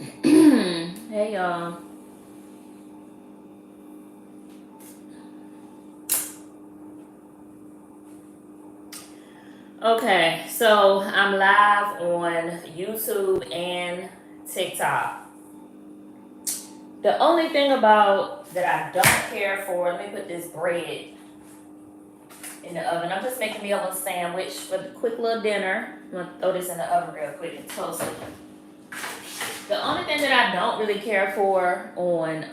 Hey y'all. Okay, so I'm live on YouTube and TikTok. The only thing about that I don't care for, let me put this bread in the oven. I'm just making me a little sandwich for the quick little dinner. I'm gonna throw this in the oven real quick and toast it. The only thing that I don't really care for on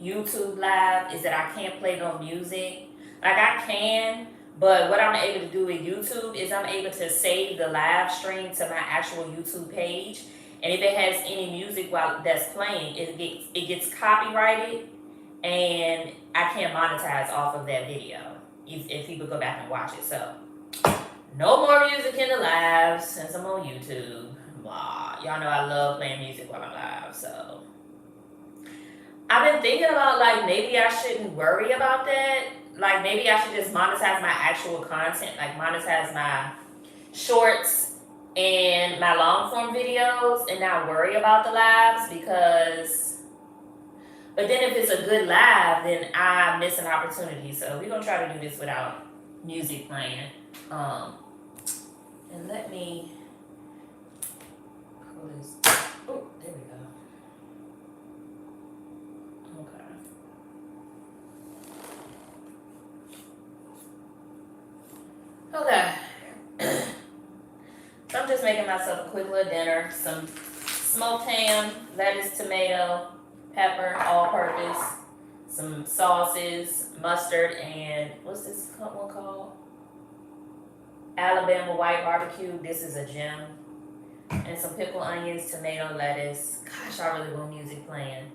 YouTube Live is that I can't play no music. Like I can, but what I'm able to do with YouTube is I'm able to save the live stream to my actual YouTube page. And if it has any music while that's playing, it gets copyrighted, and I can't monetize off of that video if people go back and watch it. So no more music in the live since I'm on YouTube. Blah. Y'all know I love playing music while I'm live, so I've been thinking about like maybe I shouldn't worry about that. Like maybe I should just monetize my actual content, like monetize my shorts and my long form videos and not worry about the lives because but then if it's a good live, then I miss an opportunity. So we're gonna try to do this without music playing. And let me pull this. Oh, there we go. Okay. So I'm just making myself a quick little dinner. Some smoked ham, lettuce, tomato, pepper, all purpose. Some sauces, mustard, and what's this one called? Alabama white barbecue. This is a gem. And some pickled onions, tomato, lettuce. Gosh, I really want music playing.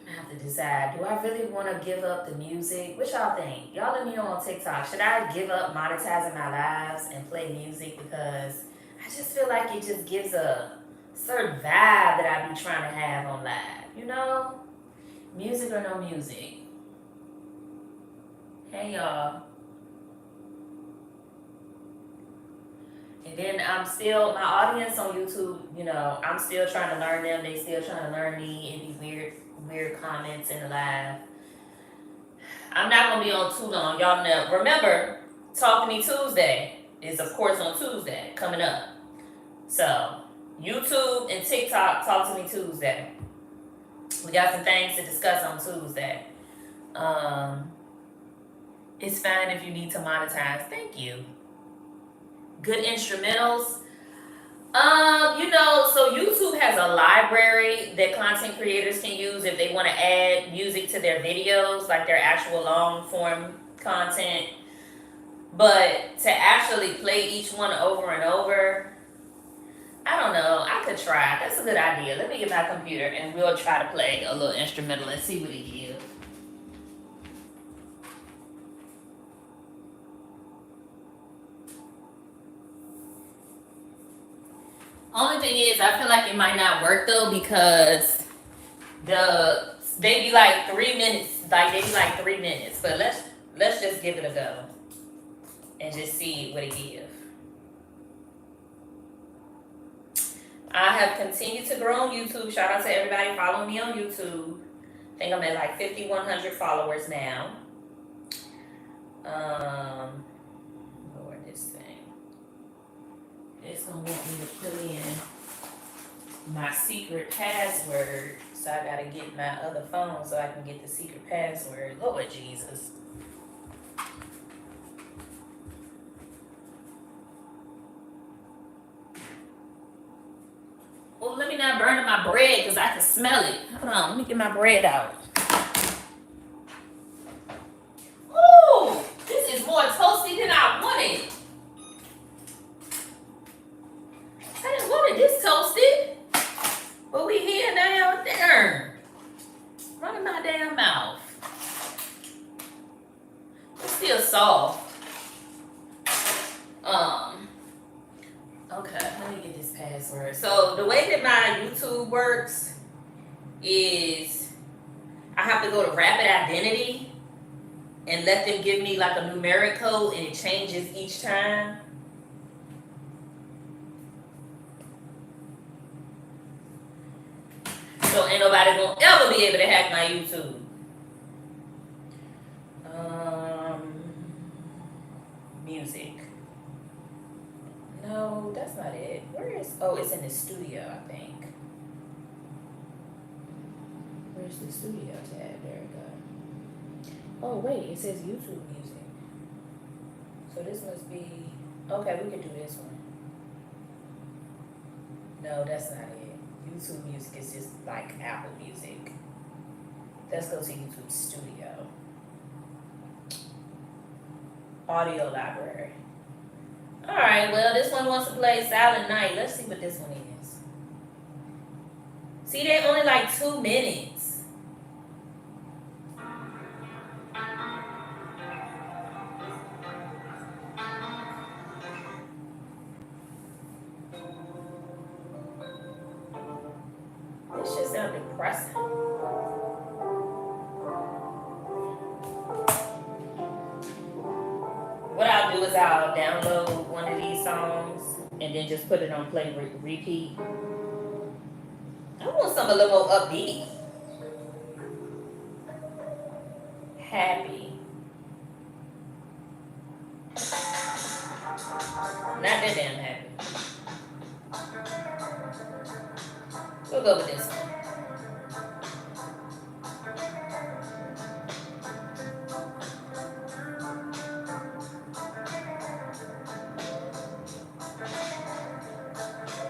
I have to decide, do I really want to give up the music? What y'all think? Y'all let me know on TikTok. Should I give up monetizing my lives and play music? Because I just feel like it just gives a certain vibe that I be trying to have on live. You know? Music or no music. Hey y'all. And then I'm still, my audience on YouTube, you know, I'm still trying to learn them. They still trying to learn me. It'd be weird comments in the live. I'm not going to be on too long. Y'all know. Remember, Talk to Me Tuesday is, of course, on Tuesday coming up. So, YouTube and TikTok, Talk to Me Tuesday. We got some things to discuss on Tuesday. It's fine if you need to monetize. Thank you. Good instrumentals. So YouTube has a library that content creators can use if they want to add music to their videos, like their actual long form content. But to actually play each one over and over, I don't know. I could try. That's a good idea. Let me get my computer and we'll try to play a little instrumental and see what it gives. Only thing is, I feel like it might not work though because they be like 3 minutes, like they be like 3 minutes. But let's just give it a go and just see what it gives. I have continued to grow on YouTube. Shout out to everybody following me on YouTube. I think I'm at like 5,100 followers now. Lower this thing. It's gonna want me to put in my secret password. So I gotta get my other phone so I can get the secret password. Lord Jesus. Well, let me not burn up my bread because I can smell it. Hold on, let me get my bread out. Ooh, this is more toasty than I wanted. I didn't want it this toasted. But we here now. Darn. Running my damn mouth. It's still soft. Okay, let me get this password. So the way that my YouTube works is I have to go to Rapid Identity and let them give me like a numeric code and it changes each time. be able to hack my YouTube. Music. No, that's not it. Where is? Oh, it's in the studio, I think. Where's the studio tab? There we go. Oh wait, it says YouTube music. So this must be. Okay, we can do this one. No, that's not it. YouTube music is just like Apple Music. Let's go to YouTube Studio. Audio library. Alright, well, this one wants to play Silent Night. Let's see what this one is. See, they're only like 2 minutes. This shit sound depressing. What I'll do is I'll download one of these songs and then just put it on play repeat. I want something a little more upbeat. Happy. Not that damn happy. We'll go with this one.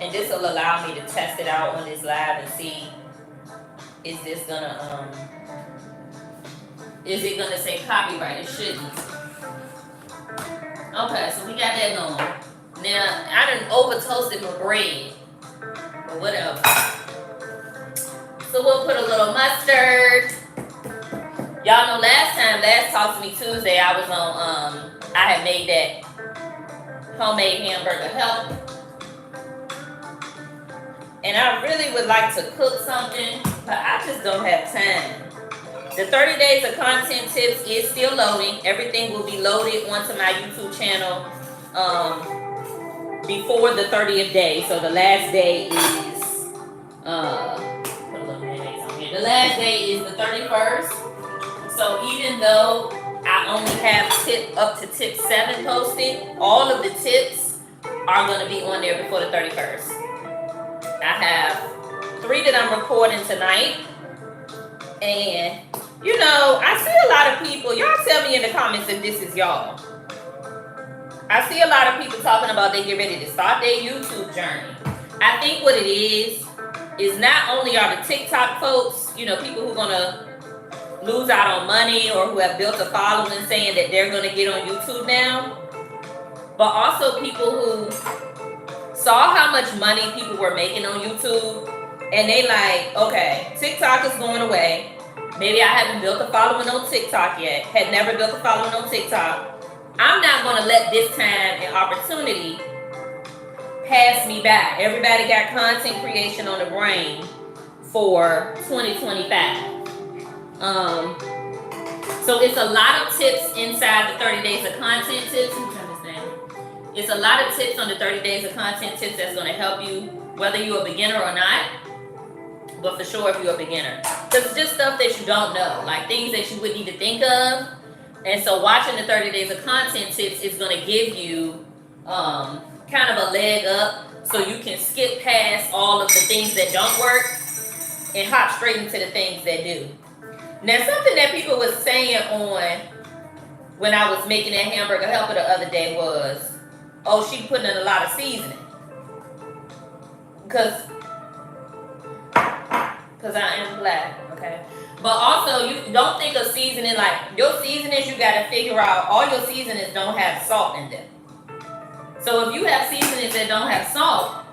And this will allow me to test it out on this live and see, is this gonna is it gonna say copyright? It shouldn't. Okay, so we got that going. Now I done over toasted my bread, but whatever. So we'll put a little mustard. Y'all know last Talk to Me Tuesday, I was on I had made that homemade hamburger helper. And I really would like to cook something, but I just don't have time. The 30 days of content tips is still loading. Everything will be loaded onto my YouTube channel before the 30th day. So the last day is, put a little mayonnaise on here. The last day is the 31st. So even though I only have up to tip 7 posted, all of the tips are going to be on there before the 31st. I have 3 that I'm recording tonight. And, you know, I see a lot of people. Y'all tell me in the comments if this is y'all. I see a lot of people talking about they get ready to start their YouTube journey. I think what it is not only are the TikTok folks, you know, people who are going to lose out on money or who have built a following saying that they're going to get on YouTube now, but also people who saw how much money people were making on YouTube, and they like, okay, TikTok is going away. Maybe I haven't built a following on TikTok yet, had never built a following on TikTok. I'm not going to let this time and opportunity pass me by. Everybody got content creation on the brain for 2025. So it's a lot of tips inside the 30 days of content tips. It's a lot of tips on the 30 days of content tips that's going to help you, whether you're a beginner or not, but for sure if you're a beginner. Because it's just stuff that you don't know, like things that you would need to think of. And so watching the 30 days of content tips is going to give you kind of a leg up so you can skip past all of the things that don't work and hop straight into the things that do. Now, something that people was saying on when I was making that hamburger helper the other day was, oh, she putting in a lot of seasoning. Because I am black, okay? But also, you don't think of seasoning like, your seasonings, you got to figure out, all your seasonings don't have salt in them. So if you have seasonings that don't have salt,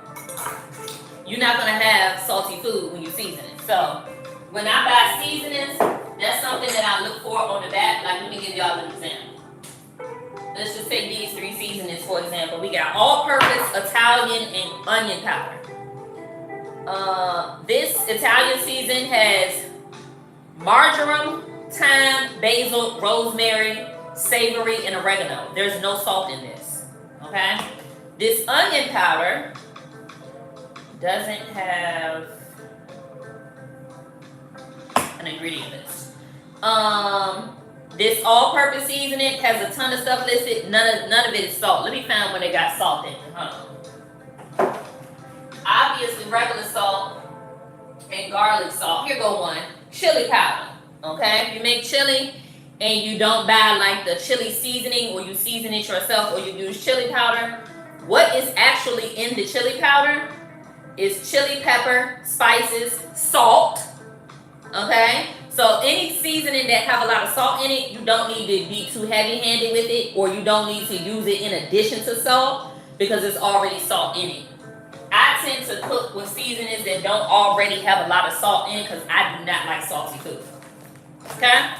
you're not going to have salty food when you season it. So when I buy seasonings, that's something that I look for on the back. Like, let me give y'all an example. Let's just take these 3 seasonings, for example. We got all-purpose, Italian, and onion powder. This Italian season has marjoram, thyme, basil, rosemary, savory, and oregano. There's no salt in this, okay? This onion powder doesn't have the ingredient list. This all-purpose seasoning has a ton of stuff listed. None of it is salt. Let me find when they got salt in it. Hold on. Obviously, regular salt and garlic salt. Here go one. Chili powder. Okay? If you make chili and you don't buy like the chili seasoning, or you season it yourself, or you use chili powder, what is actually in the chili powder is chili pepper, spices, salt. Okay? So any seasoning that have a lot of salt in it, you don't need to be too heavy-handed with it, or you don't need to use it in addition to salt, because there's already salt in it. I tend to cook with seasonings that don't already have a lot of salt in it, because I do not like salty food. Okay?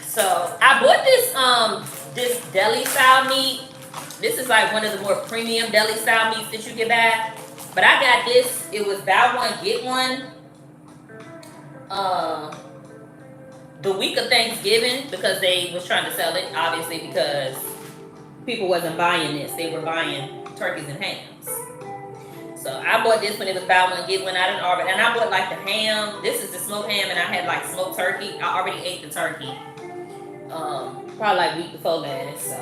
So I bought this deli style meat. This is like one of the more premium deli style meats that you can buy. But I got this. It was buy one, get one. The week of Thanksgiving, because they was trying to sell it, obviously, because people wasn't buying this. They were buying turkeys and hams. So I bought this when it was buy one, get one. I didn't already, and I bought like the ham. This is the smoked ham, and I had like smoked turkey. I already ate the turkey. Probably like week before last. So,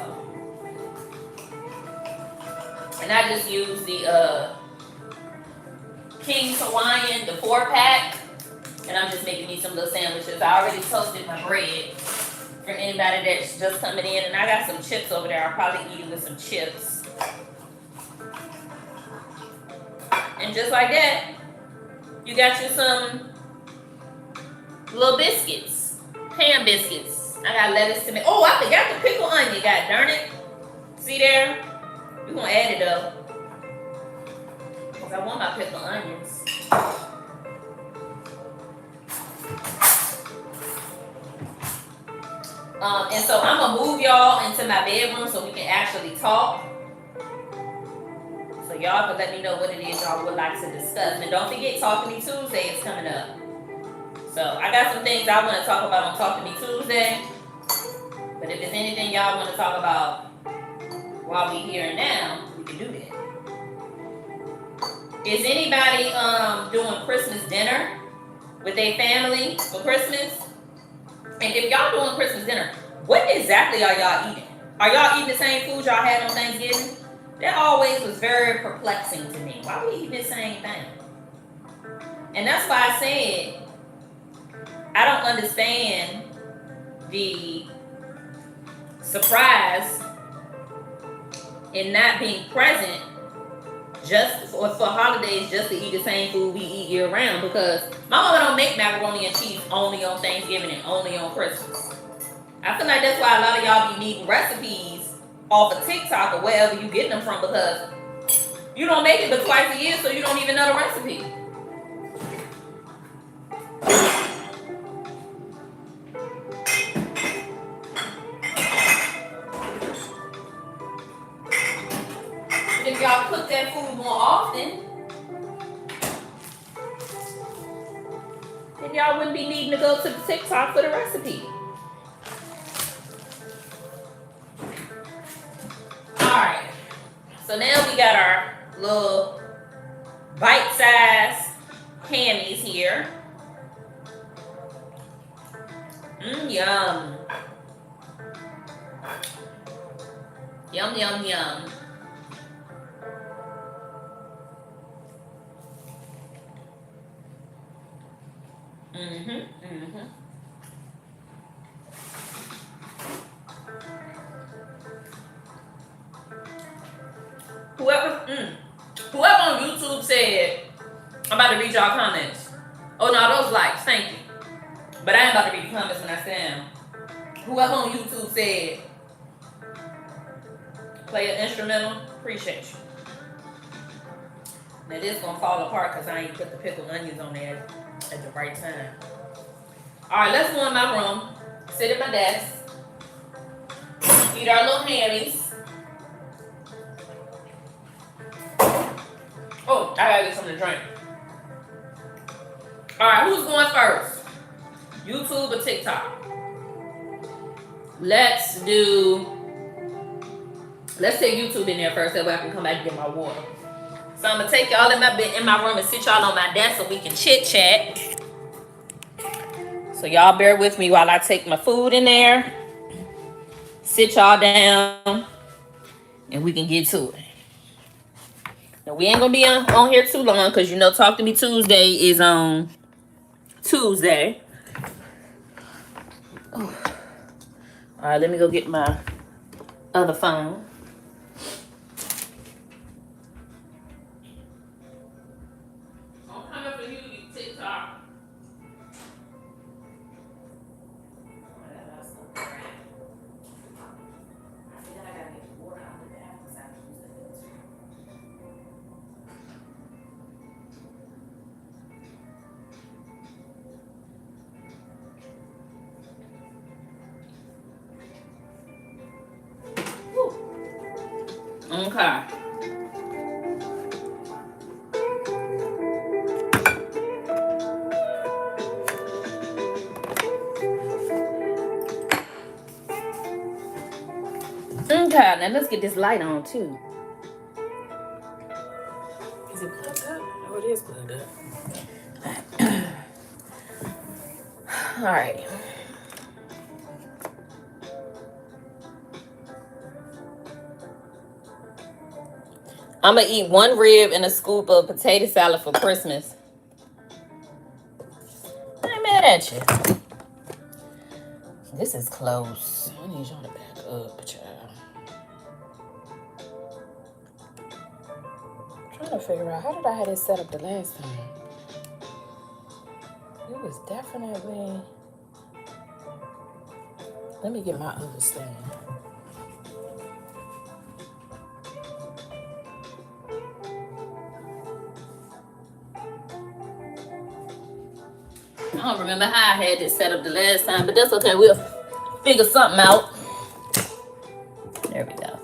and I just used the King's Hawaiian, the 4-pack. And I'm just making me some little sandwiches. I already toasted my bread for anybody that's just coming in. And I got some chips over there. I'll probably eat it with some chips. And just like that, you got you some little biscuits. Ham biscuits. I got lettuce, tomato. Oh, I forgot the pickled onion. God darn it. See there? We're going to add it up. Because I want my pickled onions. And so I'm going to move y'all into my bedroom so we can actually talk. So y'all can let me know what it is y'all would like to discuss. And don't forget, Talk to Me Tuesday is coming up. So I got some things I want to talk about on Talk to Me Tuesday. But if there's anything y'all want to talk about while we here and now, we can do that. Is anybody doing Christmas dinner with their family for Christmas? And if y'all doing Christmas dinner, what exactly are y'all eating? Are y'all eating the same food y'all had on Thanksgiving? That always was very perplexing to me. Why are we eating the same thing? And that's why I said I don't understand the surprise in not being present just for holidays, just to eat the same food we eat year round, because my mama don't make macaroni and cheese only on Thanksgiving and only on Christmas. I feel like that's why a lot of y'all be needing recipes off of TikTok or wherever you get them from, because you don't make it but twice a year, so you don't even know the recipe. If y'all cook that food more often, then y'all wouldn't be needing to go to TikTok for the recipe. Alright, so now we got our little bite-sized hammies here. Yum. Yum, yum, yum. Whoever on YouTube said, I'm about to read y'all comments. Oh no, those likes, thank you. But I ain't about to read the comments when I stand. Whoever on YouTube said, play an instrumental, appreciate you. Now this gonna fall apart because I ain't put the pickled onions on there at the right time. Alright, let's go in my room, sit at my desk, eat our little hammies. Oh, I gotta get something to drink. Alright, who's going first? YouTube or TikTok? Let's take YouTube in there first, that way I can come back and get my water. So I'm gonna take y'all in my room and sit y'all on my desk so we can chit chat. So y'all bear with me while I take my food in there. Sit y'all down. And we can get to it. Now, we ain't going to be on here too long. Because you know Talk to Me Tuesday is on Tuesday. Oh. All right, let me go get my other phone. I'm coming for you, TikTok. Okay. Okay, now let's get this light on too. Is it plugged up? Oh, it is plugged up. All right. I'm going to eat 1 rib and a scoop of potato salad for Christmas. I ain't mad at you. This is close. I need y'all to back up, child. I'm trying to figure out, how did I have this set up the last time? It was definitely... Let me get my other stand. I don't remember how I had this set up the last time, but that's okay. We'll figure something out. There we go.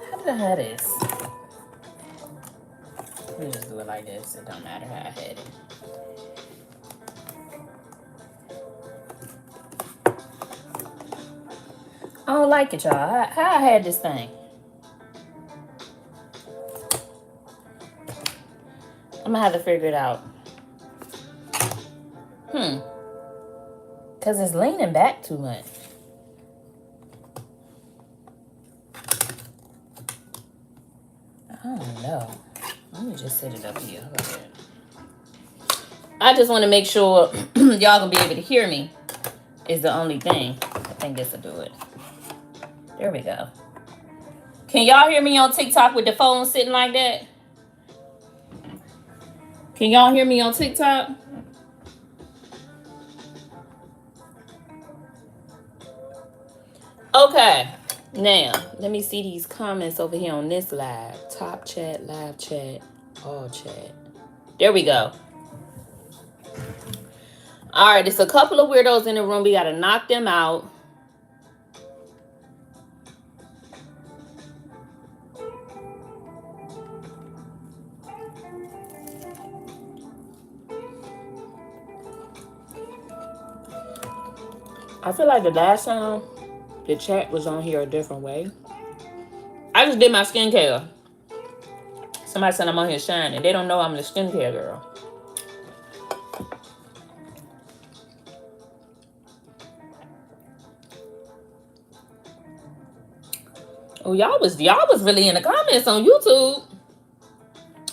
How did I have this? Let me just do it like this. It don't matter how I had it. I don't like it, y'all. How I had this thing? I'm gonna have to figure it out. Because it's leaning back too much. I don't know. Let me just set it up here. How about that? I just want to make sure y'all gonna be able to hear me. Is the only thing. I think this will do it. There we go. Can y'all hear me on TikTok with the phone sitting like that? Can y'all hear me on TikTok? Okay. Now, let me see these comments over here on this live. Top chat, live chat, all chat. There we go. All right, there's a couple of weirdos in the room. We got to knock them out. I feel like the last time the chat was on here a different way. I just did my skincare. Somebody said I'm on here shining. They don't know I'm the skincare girl. Oh, y'all was really in the comments on YouTube.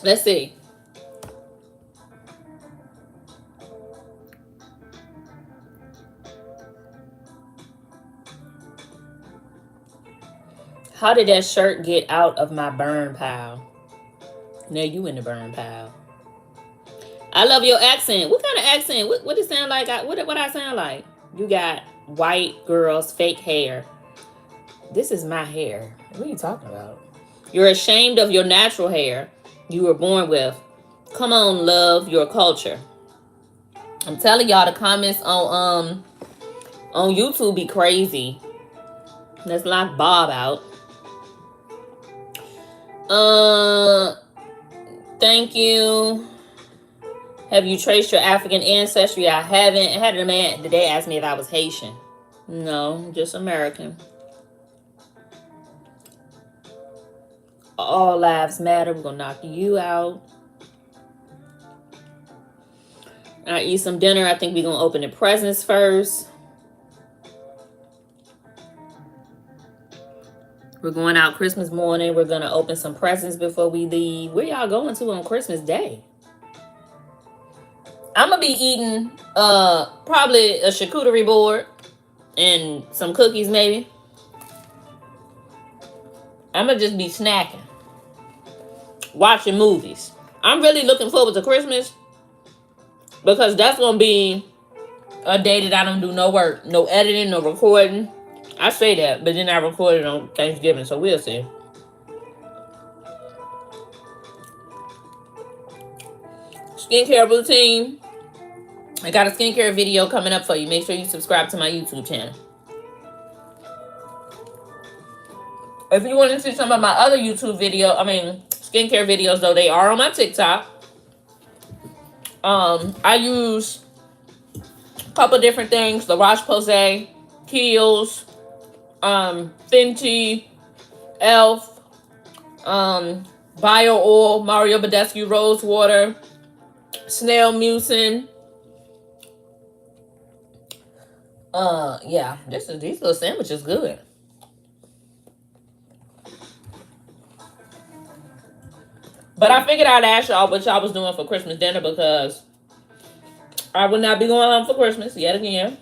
Let's see. How did that shirt get out of my burn pile? Now you in the burn pile. I love your accent. What kind of accent? What it sound like? What I sound like? You got white girls, fake hair. This is my hair. What are you talking about? You're ashamed of your natural hair you were born with. Come on, love your culture. I'm telling y'all, the comments on YouTube be crazy. Let's lock Bob out. Thank you. Have you traced your African ancestry? I haven't. I had a man today ask me if I was Haitian. No, just American. All lives matter. We're gonna knock you out. I eat some dinner. I think we're gonna open the presents first. We're going out Christmas morning. We're gonna open some presents before we leave. Where y'all going to on Christmas Day? I'm gonna be eating probably a charcuterie board and some cookies maybe. I'm gonna just be snacking, watching movies. I'm really looking forward to Christmas because that's gonna be a day that I don't do no work, no editing, no recording. I say that, but then I recorded on Thanksgiving, so we'll see. Skincare routine. I got a skincare video coming up for you. Make sure you subscribe to my YouTube channel. If you want to see some of my other YouTube skincare videos, though, they are on my TikTok. I use a couple different things. La Roche-Posay, Kiehl's, Fenty, Elf, Bio Oil, Mario Badescu Rose Water, Snail Mucin. Yeah, these little sandwiches good. But I figured I'd ask y'all what y'all was doing for Christmas dinner because I will not be going home for Christmas yet again.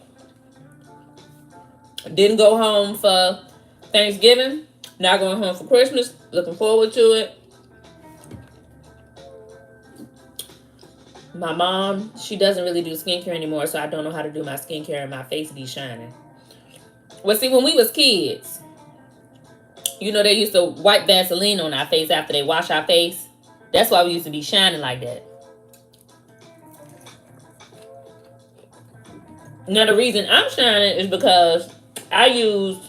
Didn't go home for Thanksgiving. Not going home for Christmas. Looking forward to it. My mom, she doesn't really do skincare anymore, so I don't know how to do my skincare and my face be shining. Well, see, when we was kids, you know, they used to wipe Vaseline on our face after they wash our face. That's why we used to be shining like that. Now, the reason I'm shining is because I used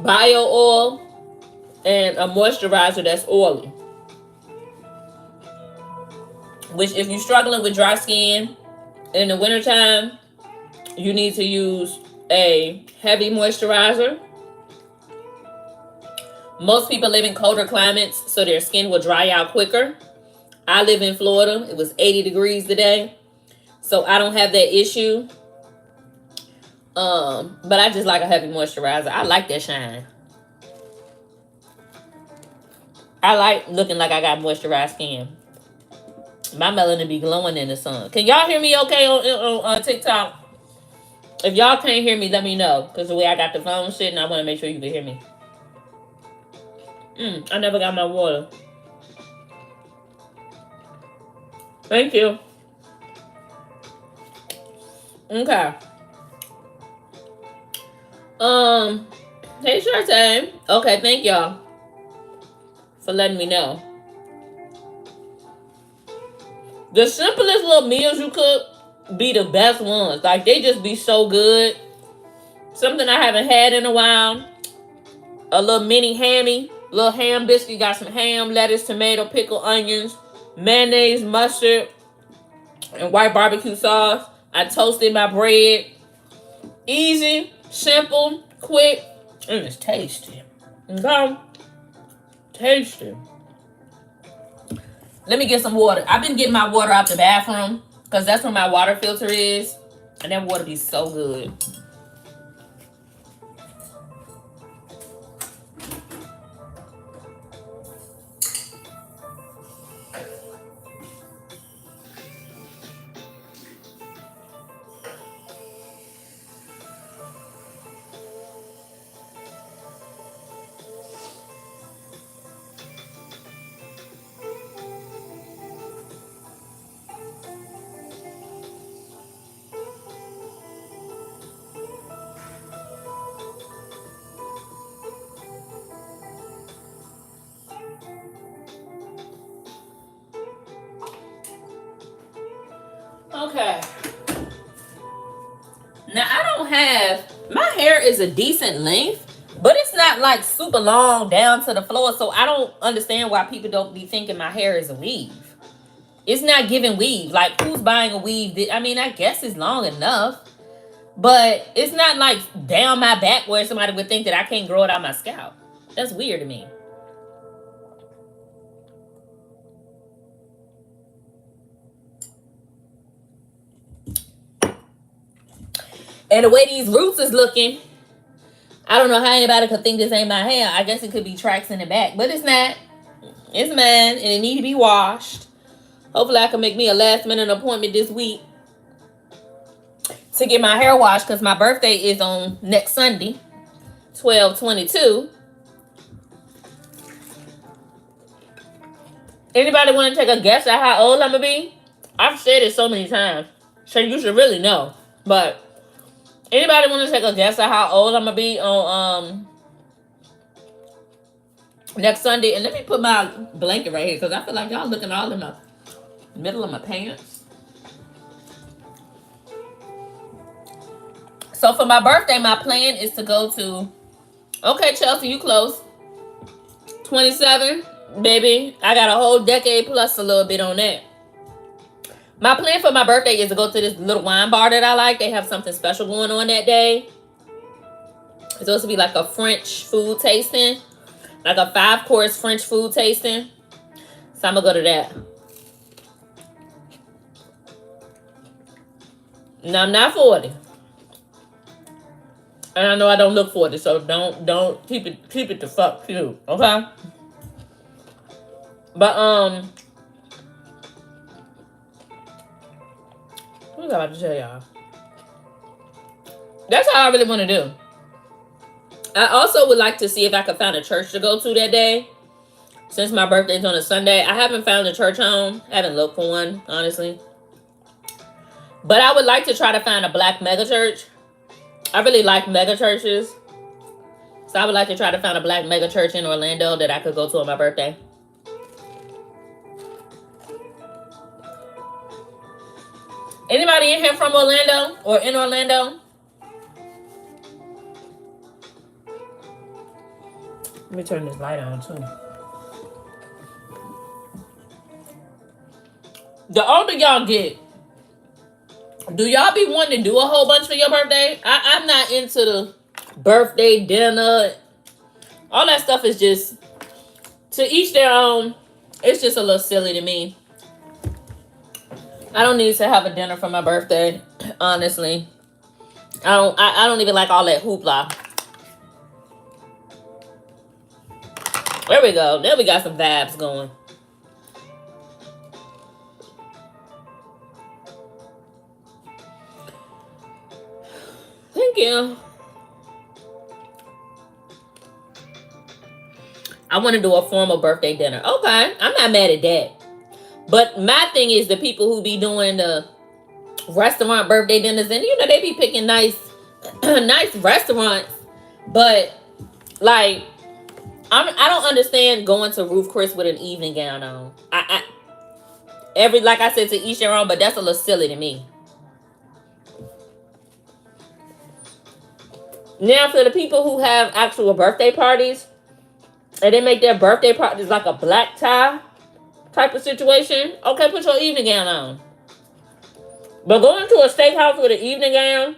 bio oil and a moisturizer that's oily. Which, if you're struggling with dry skin in the wintertime, you need to use a heavy moisturizer. Most people live in colder climates, so their skin will dry out quicker. I live in Florida. It was 80 degrees today, so I don't have that issue. But I just like a heavy moisturizer. I like that shine. I like looking like I got moisturized skin. My melanin be glowing in the sun. Can y'all hear me okay on TikTok? If y'all can't hear me, let me know. Because the way I got the phone sitting, I want to make sure you can hear me. I never got my water. Thank you. Okay. Hey, Shartay. Okay, thank y'all for letting me know. The simplest little meals you cook be the best ones. Like, they just be so good. Something I haven't had in a while. A little mini hammy. Little ham biscuit. Got some ham, lettuce, tomato, pickle, onions, mayonnaise, mustard, and white barbecue sauce. I toasted my bread. Easy, simple, quick, and it's tasty. Okay? Tasty. Let me get some water. I've been getting my water out the bathroom because that's where my water filter is. And that water be so good. Okay. Now, I don't have... My hair is a decent length, but it's not like super long down to the floor, so I don't understand why people don't be thinking my hair is a weave. It's not giving weave. Like, who's buying a weave? I mean, I guess it's long enough. But it's not like down my back where somebody would think that I can't grow it out my scalp. That's weird to me. And the way these roots is looking, I don't know how anybody could think this ain't my hair. I guess it could be tracks in the back, but it's not. It's mine, and it need to be washed. Hopefully I can make me a last minute appointment this week to get my hair washed, because my birthday is on next Sunday, 12/22. Anybody want to take a guess at how old I'm going to be? I've said it so many times, so you should really know. But anybody want to take a guess at how old I'm going to be on next Sunday? And let me put my blanket right here, because I feel like y'all looking all in the middle of my pants. So for my birthday, my plan is to go to, okay, Chelsea, you close. 27, baby. I got a whole decade plus a little bit on that. My plan for my birthday is to go to this little wine bar that I like. They have something special going on that day. It's supposed to be like a French food tasting. Like a 5-course French food tasting. So I'm going to go to that. Now, I'm not 40. And I know I don't look 40, so don't keep it the fuck cute, okay? But what was I about to tell y'all? That's all I really want to do. I also would like to see if I could find a church to go to that day. Since my birthday's on a Sunday, I haven't found a church home. I haven't looked for one, honestly. But I would like to try to find a black mega church. I really like mega churches. So I would like to try to find a black mega church in Orlando that I could go to on my birthday. Anybody in here from Orlando or in Orlando? Let me turn this light on too. The older y'all get, do y'all be wanting to do a whole bunch for your birthday? I'm not into the birthday dinner. All that stuff is just, to each their own. It's just a little silly to me. I don't need to have a dinner for my birthday, honestly. I don't even like all that hoopla. There we go. There we got some vibes going. Thank you. I want to do a formal birthday dinner. Okay, I'm not mad at that. But my thing is the people who be doing the restaurant birthday dinners, and you know, they be picking nice nice restaurants. But like, I don't understand going to Ruth Chris with an evening gown on. Like I said, to each their own, but that's a little silly to me. Now, for the people who have actual birthday parties, and they make their birthday parties like a black tie type of situation, okay, put your evening gown on. But going to a steakhouse with an evening gown,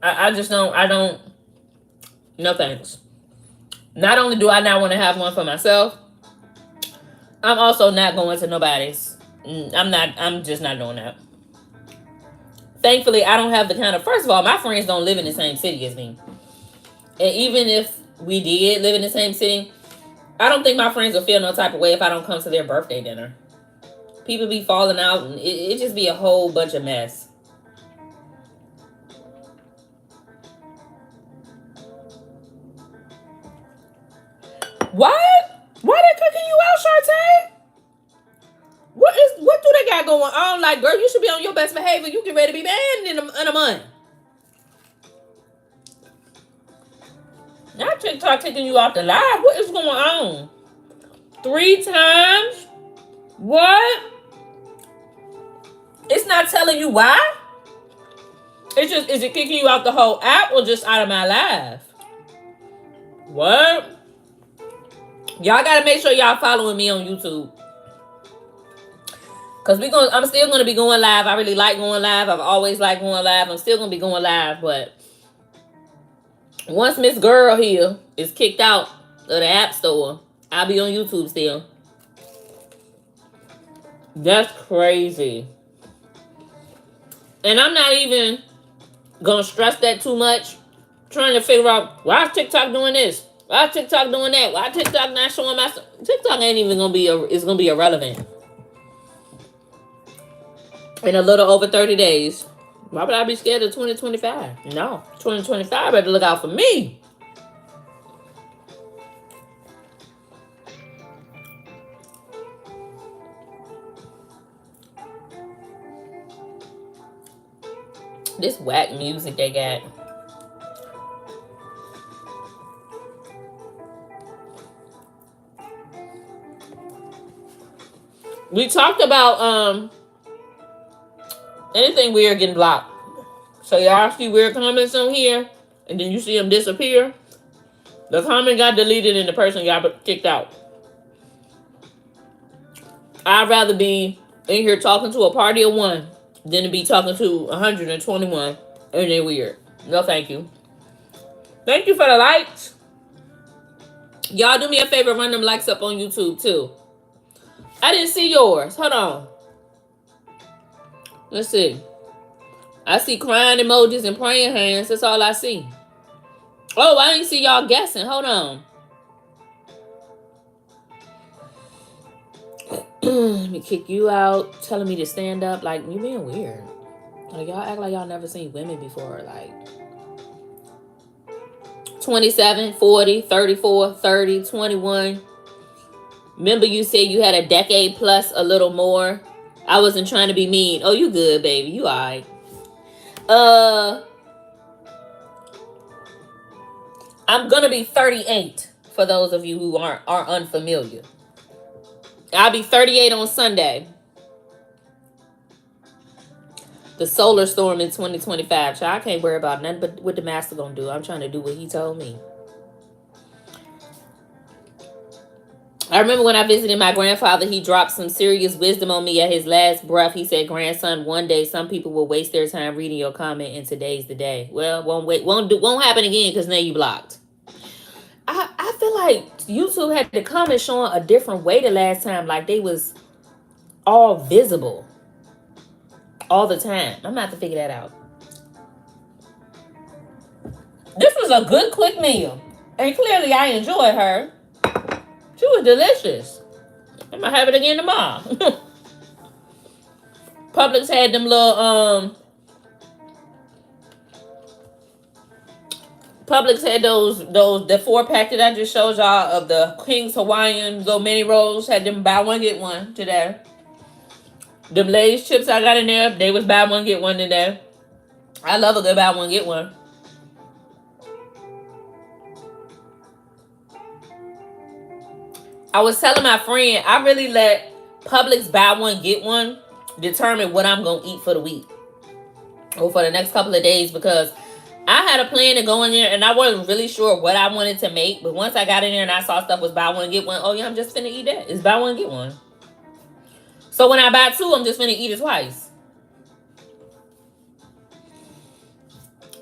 I just don't, no thanks. Not only do I not want to have one for myself, I'm also not going to nobody's. I'm just not doing that. Thankfully, I don't have the kind of, first of all, my friends don't live in the same city as me. And even if we did live in the same city, I don't think my friends will feel no type of way if I don't come to their birthday dinner. People be falling out, and it just be a whole bunch of mess. What? Why they cooking you out, Shartae? What do they got going on? Like, girl, you should be on your best behavior. You get ready to be banned in a month. Now TikTok taking you off the live. What is going on? 3 times? What? It's not telling you why? It's just, is it kicking you out the whole app or just out of my live? What? Y'all gotta make sure y'all following me on YouTube. Cause I'm still gonna be going live. I really like going live. I've always liked going live. I'm still gonna be going live, but once Miss Girl here is kicked out of the App Store, I'll be on YouTube still. That's crazy. And I'm not even gonna stress that too much. Trying to figure out why is TikTok doing this? Why is TikTok doing that? Why TikTok not showing my stuff? TikTok ain't even gonna be it's gonna be irrelevant in a little over 30 days. Why would I be scared of 2025? No, 2025 better look out for me. This whack music they got. We talked about anything weird getting blocked. So y'all see weird comments on here, and then you see them disappear. The comment got deleted and the person got kicked out. I'd rather be in here talking to a party of one than to be talking to 121 and they're weird. No, thank you. Thank you for the likes. Y'all do me a favor, run them likes up on YouTube too. I didn't see yours. Hold on. Let's see. I see crying emojis and praying hands. That's all I see. Oh, I didn't see y'all guessing. Hold on. Let me kick you out. Telling me to stand up. Like, you being weird. Like, y'all act like y'all never seen women before. Like, 27, 40, 34, 30, 21. Remember you said you had a decade plus a little more. I wasn't trying to be mean. Oh, you good, baby. You all right. I'm gonna be 38 for those of you who are unfamiliar. I'll be 38 on Sunday. The solar storm in 2025. So I can't worry about nothing but what the master gonna do. I'm trying to do what he told me. I remember when I visited my grandfather, he dropped some serious wisdom on me at his last breath. He said, grandson, one day some people will waste their time reading your comment, and today's the day. Well, won't happen again because now you blocked. I feel like YouTube had the comments showing a different way the last time. Like they was all visible all the time. I'm going to have to figure that out. This was a good quick meal. And clearly I enjoyed her. She was delicious. I might have it again tomorrow. Publix had them little Publix had the 4-pack that I just showed y'all of the King's Hawaiian little mini rolls. Had them buy one get one today. The Lay's chips I got in there, they was buy one get one today. I love a good buy one get one. I was telling my friend, I really let Publix buy one get one determine what I'm gonna eat for the week or for the next couple of days, because I had a plan to go in there and I wasn't really sure what I wanted to make. But once I got in there and I saw stuff was buy one get one, oh yeah, I'm just finna eat that. It's buy one get one. So when I buy two, I'm just finna eat it twice.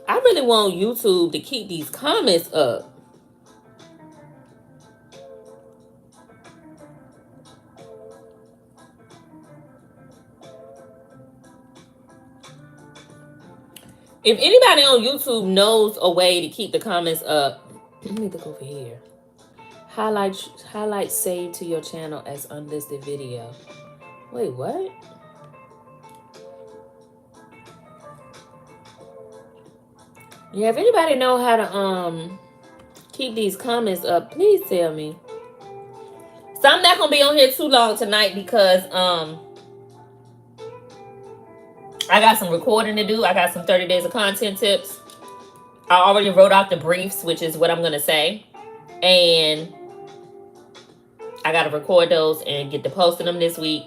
I really want YouTube to keep these comments up. If anybody on YouTube knows a way to keep the comments up, let me look over here. Highlight saved to your channel as unlisted video. Wait, what? Yeah, if anybody know how to keep these comments up, please tell me. So I'm not gonna be on here too long tonight because I got some recording to do. I got some 30 days of content tips. I already wrote out the briefs, which is what I'm going to say. And I got to record those and get to posting them this week.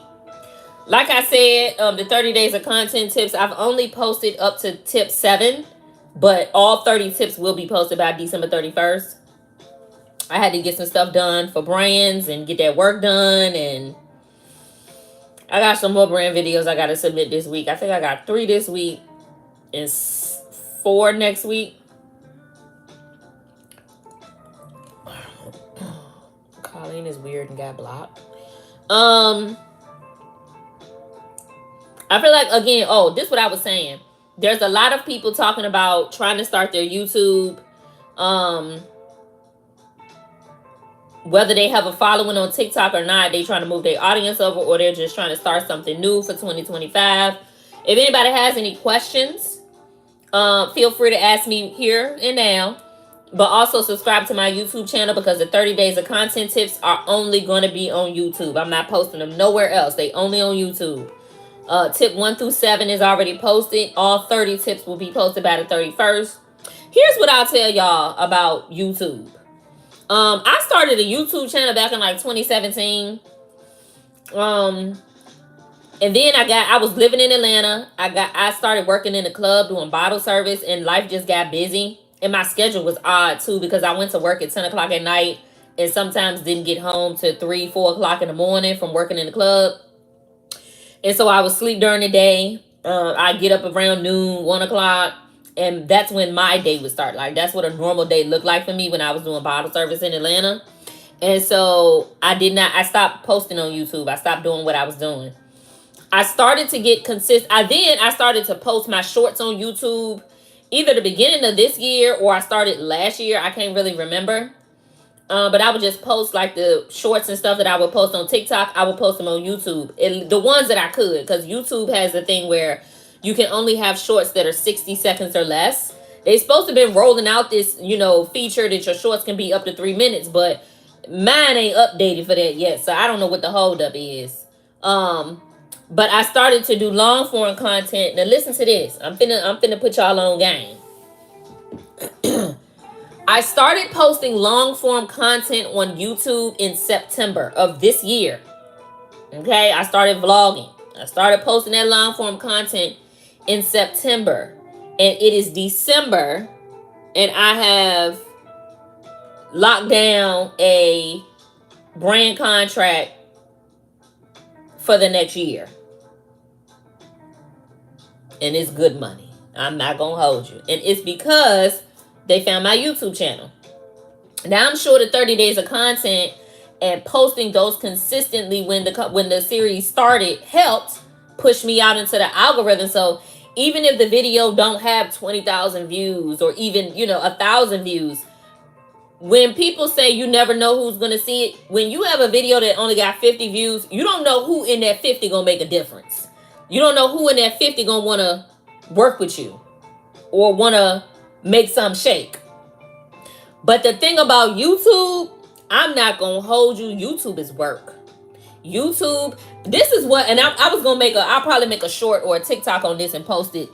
Like I said, the 30 days of content tips, I've only posted up to tip 7. But all 30 tips will be posted by December 31st. I had to get some stuff done for brands and get that work done. And I got some more brand videos I got to submit this week. I think I got 3 this week and 4 next week. Colleen is weird and got blocked. I feel like, again, this is what I was saying. There's a lot of people talking about trying to start their YouTube. Whether they have a following on TikTok or not, they trying to move their audience over, or they're just trying to start something new for 2025. If anybody has any questions, feel free to ask me here and now. But also subscribe to my YouTube channel, because the 30 days of content tips are only going to be on YouTube. I'm not posting them nowhere else. They only on YouTube. Tip 1 through 7 is already posted. All 30 tips will be posted by the 31st. Here's what I'll tell y'all about YouTube. I started a YouTube channel back in like 2017. And then I was living in Atlanta. I started working in a club doing bottle service, and life just got busy. And my schedule was odd too, because I went to work at 10 o'clock at night and sometimes didn't get home to 3, 4 o'clock in the morning from working in the club. And so I would sleep during the day. I'd get up around noon, 1 o'clock. And that's when my day would start. Like, that's what a normal day looked like for me when I was doing bottle service in Atlanta. And so I stopped posting on YouTube. I stopped doing what I was doing. I started to get consistent. I started to post my shorts on YouTube either the beginning of this year or I started last year. I can't really remember. But I would just post like the shorts and stuff that I would post on TikTok. I would post them on YouTube. The ones that I could, because YouTube has the thing where you can only have shorts that are 60 seconds or less. They're supposed to have been rolling out this, feature that your shorts can be up to 3 minutes, but mine ain't updated for that yet. So I don't know what the holdup is. But I started to do long form content. Now listen to this. I'm finna put y'all on game. I started posting long form content on YouTube in September of this year. Okay, I started vlogging. I started posting that long form content in September. And it is December. And I have locked down a brand contract for the next year. And it's good money. I'm not going to hold you. And it's because they found my YouTube channel. Now, I'm sure the 30 days of content and posting those consistently when the series started helped push me out into the algorithm. So even if the video don't have 20,000 views or even, 1,000 views, when people say you never know who's going to see it, when you have a video that only got 50 views, you don't know who in that 50 going to make a difference. You don't know who in that 50 going to want to work with you or want to make some shake. But the thing about YouTube, I'm not going to hold you. YouTube is work. YouTube, this is what, and I was going to I'll probably make a short or a TikTok on this and post it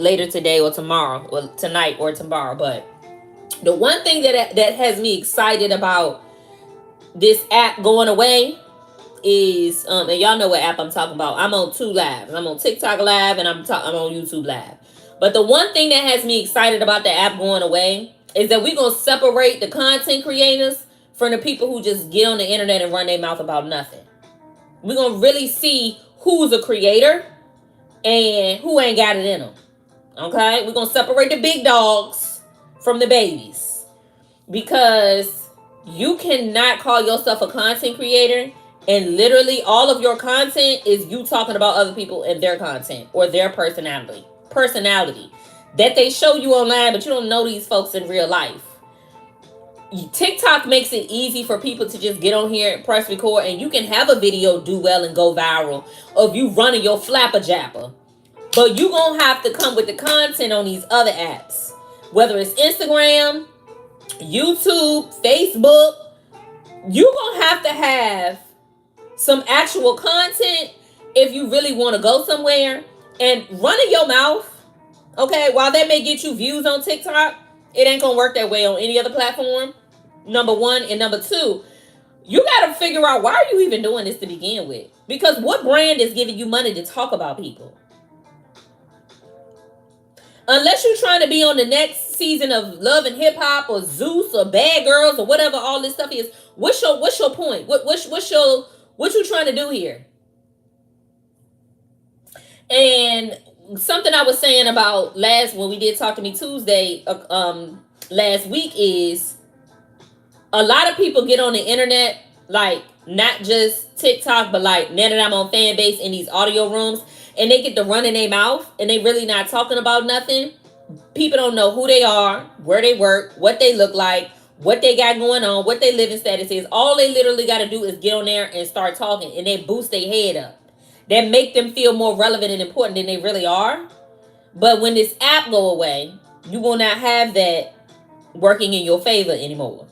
later today or tomorrow or tonight or tomorrow. But the one thing that has me excited about this app going away is, and y'all know what app I'm talking about. I'm on 2 lives. I'm on TikTok live and I'm on YouTube live. But the one thing that has me excited about the app going away is that we're going to separate the content creators from the people who just get on the internet and run their mouth about nothing. We're going to really see who's a creator and who ain't got it in them. Okay? We're going to separate the big dogs from the babies. Because you cannot call yourself a content creator and literally all of your content is you talking about other people and their content or their personality that they show you online, but you don't know these folks in real life. TikTok makes it easy for people to just get on here and press record, and you can have a video do well and go viral of you running your flapper japper. But you gonna have to come with the content on these other apps, whether it's Instagram, YouTube, Facebook. You gonna have to have some actual content if you really want to go somewhere. And running your mouth, okay, while that may get you views on TikTok, it ain't gonna work that way on any other platform. Number one. And number two, you gotta figure out, why are you even doing this to begin with? Because what brand is giving you money to talk about people? Unless you're trying to be on the next season of Love and Hip Hop or Zeus or Bad Girls or whatever all this stuff is, what's your point? What you trying to do here? And something I was saying about when we did Talk to Me Tuesday last week is a lot of people get on the internet, like not just TikTok, but like now that I'm on fan base in these audio rooms, and they get to run in their mouth and they really not talking about nothing. People don't know who they are, where they work, what they look like, what they got going on, what their living status is. All they literally got to do is get on there and start talking, and they boost their head up. That make them feel more relevant and important than they really are. But when this app go away, you will not have that working in your favor anymore.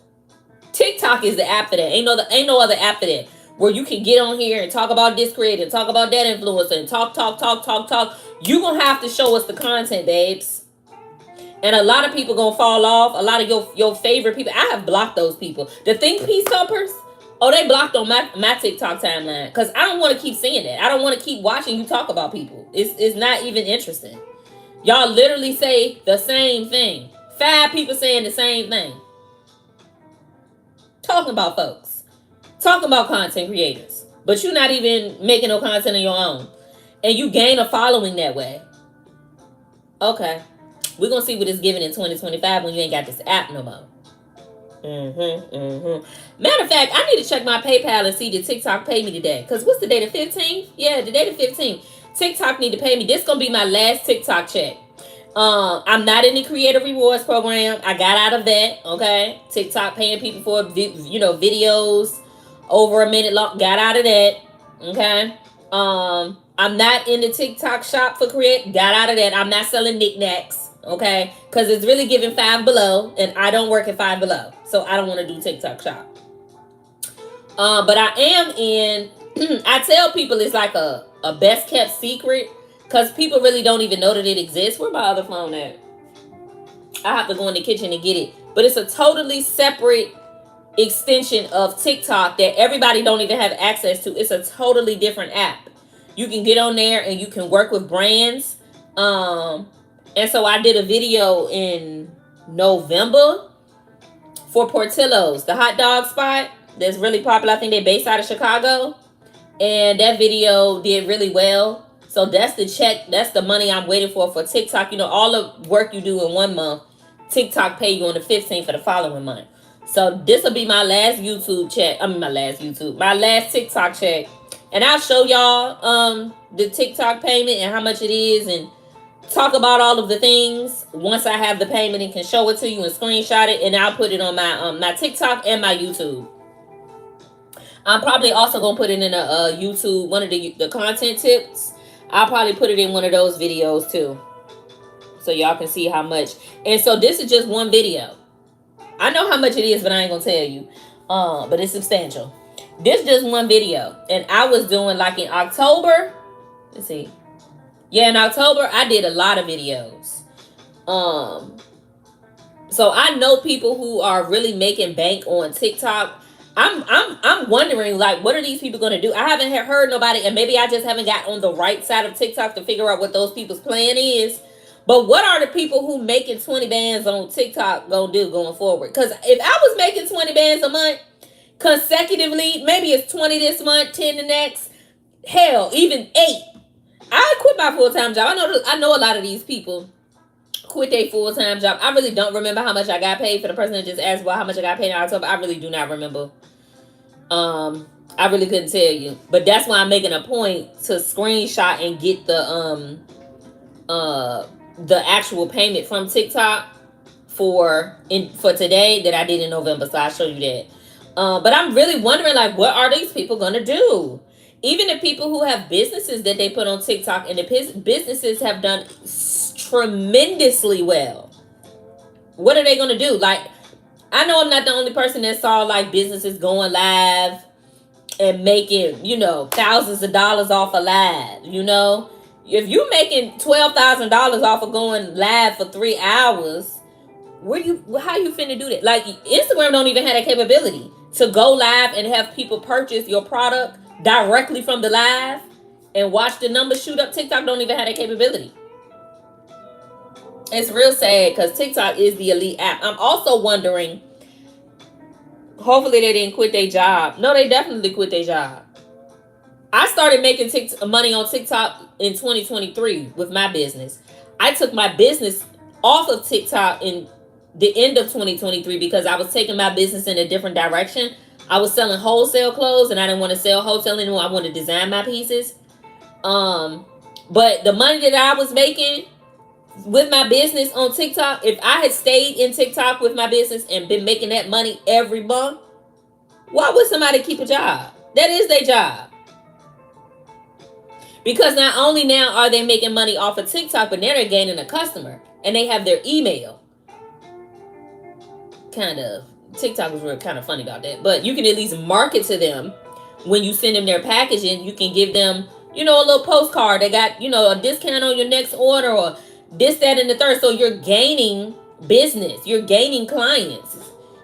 TikTok is the app for that. Ain't no other app for that. Where you can get on here and talk about this creator, talk about that influencer, and talk. You gonna have to show us the content, babes. And a lot of people gonna fall off. A lot of your favorite people. I have blocked those people. The THINKPIECE thumpers. Oh, they blocked on my TikTok timeline. Because I don't want to keep seeing that. I don't want to keep watching you talk about people. It's not even interesting. Y'all literally say the same thing. 5 people saying the same thing. Talking about folks. Talking about content creators. But you're not even making no content of your own. And you gain a following that way. Okay. We're going to see what it's giving in 2025 when you ain't got this app no more. Matter of fact, I need to check my PayPal and see did TikTok pay me today. Because what's the day, the 15th? Yeah, the day the 15th. TikTok need to pay me. This going to be my last TikTok check. I'm not in the creator rewards program. I got out of that. Okay. TikTok paying people for, videos over a minute long. Got out of that. Okay. I'm not in the TikTok shop for create. Got out of that. I'm not selling knickknacks. Okay, because it's really giving Five Below, and I don't work at Five Below, so I don't want to do TikTok shop. But I am in. I tell people it's like a best kept secret because people really don't even know that it exists. Where my other phone at? I have to go in the kitchen and get it. But it's a totally separate extension of TikTok that everybody don't even have access to. It's a totally different app. You can get on there and you can work with brands. And so I did a video in November for Portillo's, the hot dog spot that's really popular. I think they're based out of Chicago. And that video did really well. So that's the check. That's the money I'm waiting for TikTok. You know, all the work you do in 1 month, TikTok pay you on the 15th for the following month. So this will be my last YouTube check. My last TikTok check. And I'll show y'all the TikTok payment and how much it is and talk about all of the things once I have the payment and can show it to you and screenshot it, and I'll put it on my TikTok and my YouTube. I'm probably also gonna put it in a YouTube, one of the content tips. I'll probably put it in one of those videos too, so y'all can see how much. And so this is just one video. I know how much it is, but I ain't gonna tell you. But it's substantial. This is just one video, and I was doing like in October. Let's see. Yeah, in October, I did a lot of videos. So I know people who are really making bank on TikTok. I'm wondering, like, what are these people going to do? I haven't heard nobody, and maybe I just haven't got on the right side of TikTok to figure out what those people's plan is. But what are the people who making 20 bands on TikTok going to do going forward? Because if I was making 20 bands a month consecutively, maybe it's 20 this month, 10 the next, hell, even 8. I quit my full-time job. I know a lot of these people quit their full-time job. I really don't remember how much I got paid. For the person that just asked about how much I got paid in October, I really do not remember. I really couldn't tell you. But that's why I'm making a point to screenshot and get the actual payment from TikTok for today that I did in November. So I'll show you that. But I'm really wondering, like, what are these people gonna do? Even the people who have businesses that they put on TikTok, and the businesses have done tremendously well. What are they going to do? Like, I know I'm not the only person that saw, like, businesses going live and making, thousands of dollars off of live, If you're making $12,000 off of going live for 3 hours, how you finna do that? Like, Instagram don't even have that capability to go live and have people purchase your product directly from the live and watch the numbers shoot up. TikTok don't even have that capability. It's real sad because TikTok is the elite app. I'm also wondering, hopefully they didn't quit their job. No, they definitely quit their job. I started making money on TikTok in 2023 with my business. I took my business off of TikTok in the end of 2023 because I was taking my business in a different direction. I was selling wholesale clothes and I didn't want to sell wholesale anymore. I wanted to design my pieces. But the money that I was making with my business on TikTok, if I had stayed in TikTok with my business and been making that money every month, why would somebody keep a job? That is their job. Because not only now are they making money off of TikTok, but now they're gaining a customer and they have their email. Kind of. TikTok was really kind of funny about that. But you can at least market to them when you send them their packaging. You can give them, a little postcard. They got, a discount on your next order or this, that, and the third. So you're gaining business. You're gaining clients.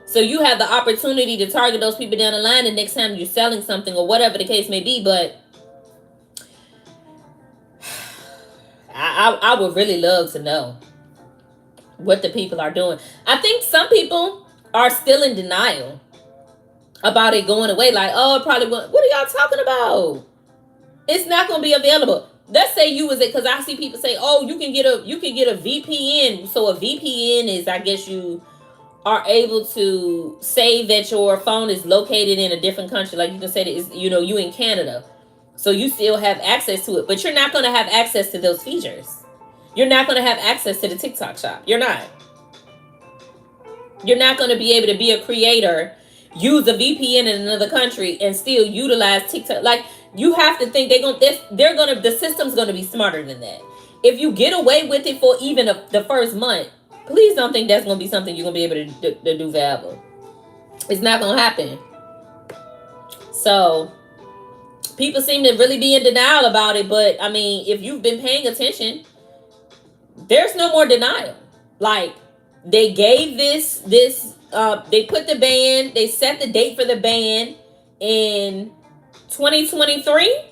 So you have the opportunity to target those people down the line the next time you're selling something or whatever the case may be. But I would really love to know what the people are doing. I think some people are still in denial about it going away. Like, oh, it probably won't. What are y'all talking about? It's not going to be available. Let's say you was it, because I see people say, oh, you can get a VPN. So a VPN is, I guess you are able to say that your phone is located in a different country. Like you can say that it's, you in Canada. So you still have access to it, but you're not going to have access to those features. You're not going to have access to the TikTok shop. You're not. You're not going to be able to be a creator, use a VPN in another country, and still utilize TikTok. Like, you have to think the system's going to be smarter than that. If you get away with it for even the first month, please don't think that's going to be something you're going to be able to do forever. It's not going to happen. So people seem to really be in denial about it. But I mean, if you've been paying attention, there's no more denial. Like, they gave they put the ban, they set the date for the ban in 2023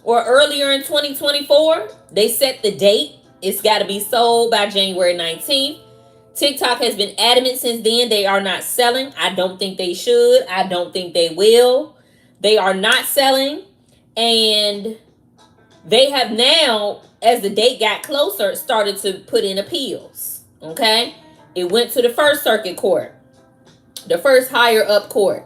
or earlier in 2024. They set the date. It's got to be sold by January 19th. TikTok has been adamant since then. They are not selling. I don't think they should. I don't think they will. They are not selling. And they have now, as the date got closer, started to put in appeals. Okay? It went to the First Circuit Court, the first higher up court.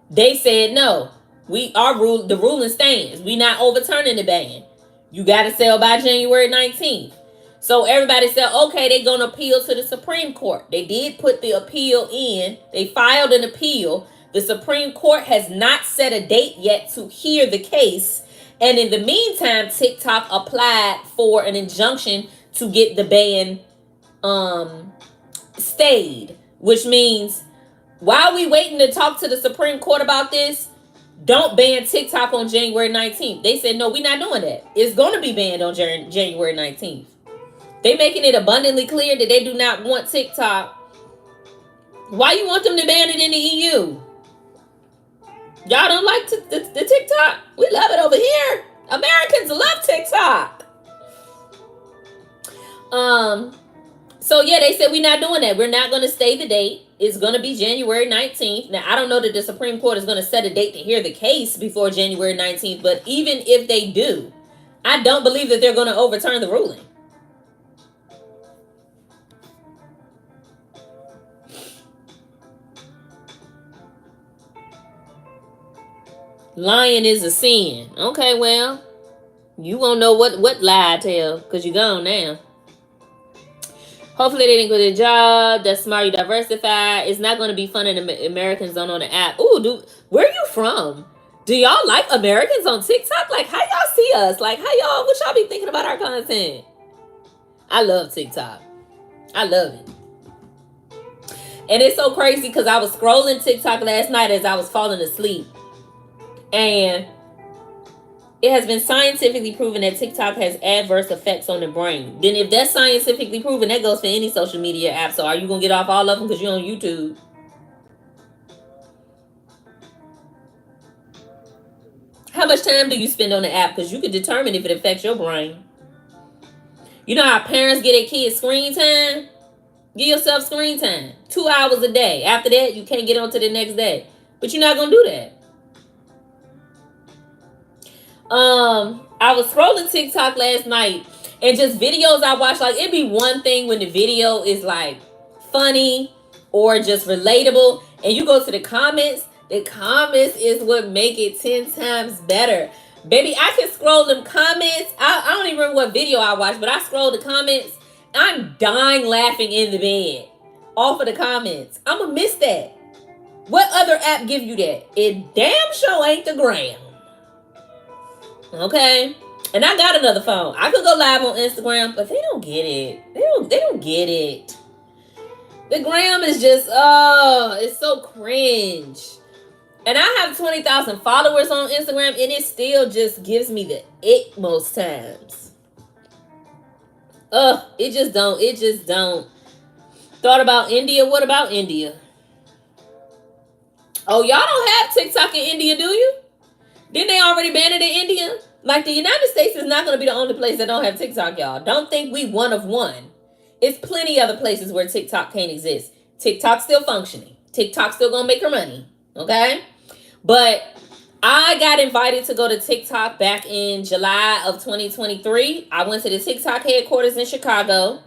They said no. The ruling stands. We not overturning the ban. You got to sell by January 19th. So everybody said, okay, they're going to appeal to the Supreme Court. They did put the appeal in. They filed an appeal. The Supreme Court has not set a date yet to hear the case. And in the meantime, TikTok applied for an injunction to get the ban stayed, which means while we waiting to talk to the Supreme Court about this, don't ban TikTok on January 19th. They said, no, we're not doing that. It's going to be banned on January 19th. They making it abundantly clear that they do not want TikTok. Why you want them to ban it in the EU? Y'all don't like the TikTok? We love it over here. Americans love TikTok. So yeah, they said we're not doing that. We're not going to stay the date. It's going to be January 19th. Now, I don't know that the Supreme Court is going to set a date to hear the case before January 19th. But even if they do, I don't believe that they're going to overturn the ruling. Lying is a sin. Okay, well, you won't know what lie I tell because you're gone now. Hopefully they didn't quit their job. That's smart. You diversify. It's not going to be fun and Americans don't on the app. Ooh, where are you from? Do y'all like Americans on TikTok? Like, how y'all see us? Like, what y'all be thinking about our content? I love TikTok. I love it. And it's so crazy because I was scrolling TikTok last night as I was falling asleep. And it has been scientifically proven that TikTok has adverse effects on the brain. Then if that's scientifically proven, that goes for any social media app. So are you going to get off all of them because you're on YouTube? How much time do you spend on the app? Because you can determine if it affects your brain. You know how parents get their kids screen time? Give yourself screen time. 2 hours a day. After that, you can't get on to the next day. But you're not going to do that. I was scrolling TikTok last night and just videos I watched. Like, it'd be one thing when the video is like funny or just relatable, and you go to the comments. The comments is what make it 10 times better. Baby, I can scroll them comments. I don't even remember what video I watched, but I scrolled the comments. I'm dying laughing in the bed off of the comments. I'm gonna miss that. What other app give you that? It damn sure ain't the gram. Okay? And I got another phone. I could go live on Instagram, but they don't get it. They don't get it. The gram is just, it's so cringe. And I have 20,000 followers on Instagram, and it still just gives me the ick most times. It just don't. Thought about India? What about India? Oh, y'all don't have TikTok in India, do you? Didn't they already ban it in India? Like, the United States is not going to be the only place that don't have TikTok, y'all. Don't think we one of one. It's plenty other places where TikTok can't exist. TikTok's still functioning. TikTok's still going to make her money. Okay? But I got invited to go to TikTok back in July of 2023. I went to the TikTok headquarters in Chicago.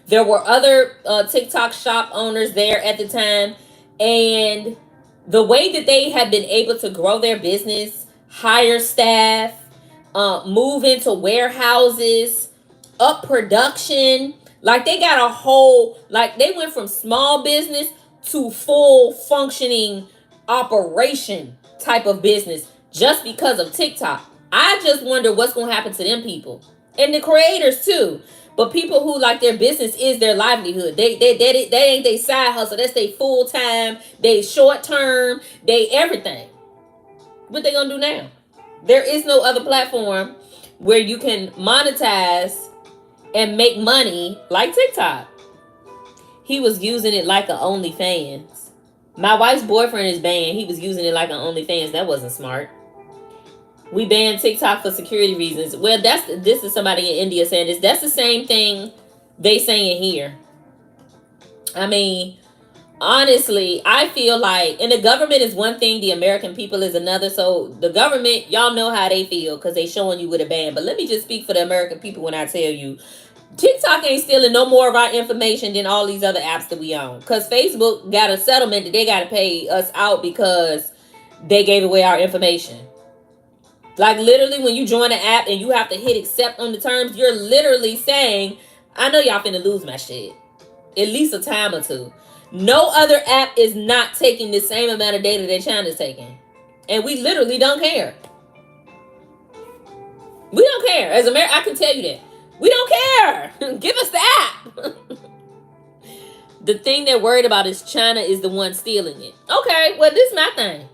There were other TikTok shop owners there at the time. And the way that they have been able to grow their business, hire staff, move into warehouses, up production. Like, they got a whole, like, they went from small business to full functioning operation type of business just because of TikTok. I just wonder what's going to happen to them people. And the creators too. But people who, like, their business is their livelihood. They ain't their side hustle. That's their full time, they short term, they everything. What they gonna do now? There is no other platform where you can monetize and make money like TikTok. He was using it like an OnlyFans. My wife's boyfriend is banned. He was using it like an OnlyFans. That wasn't smart. We banned TikTok for security reasons. Well, this is somebody in India saying this. That's the same thing they saying here. I mean, honestly, I feel like, and the government is one thing, the American people is another. So the government, y'all know how they feel because they showing you with a ban. But let me just speak for the American people when I tell you, TikTok ain't stealing no more of our information than all these other apps that we own. Because Facebook got a settlement that they got to pay us out because they gave away our information. Like, literally, when you join an app and you have to hit accept on the terms, you're literally saying, I know y'all finna lose my shit. At least a time or two. No other app is not taking the same amount of data that China's taking. And we literally don't care. We don't care. As America, I can tell you that. We don't care. Give us the app. The thing they're worried about is China is the one stealing it. Okay, well, this is my thing.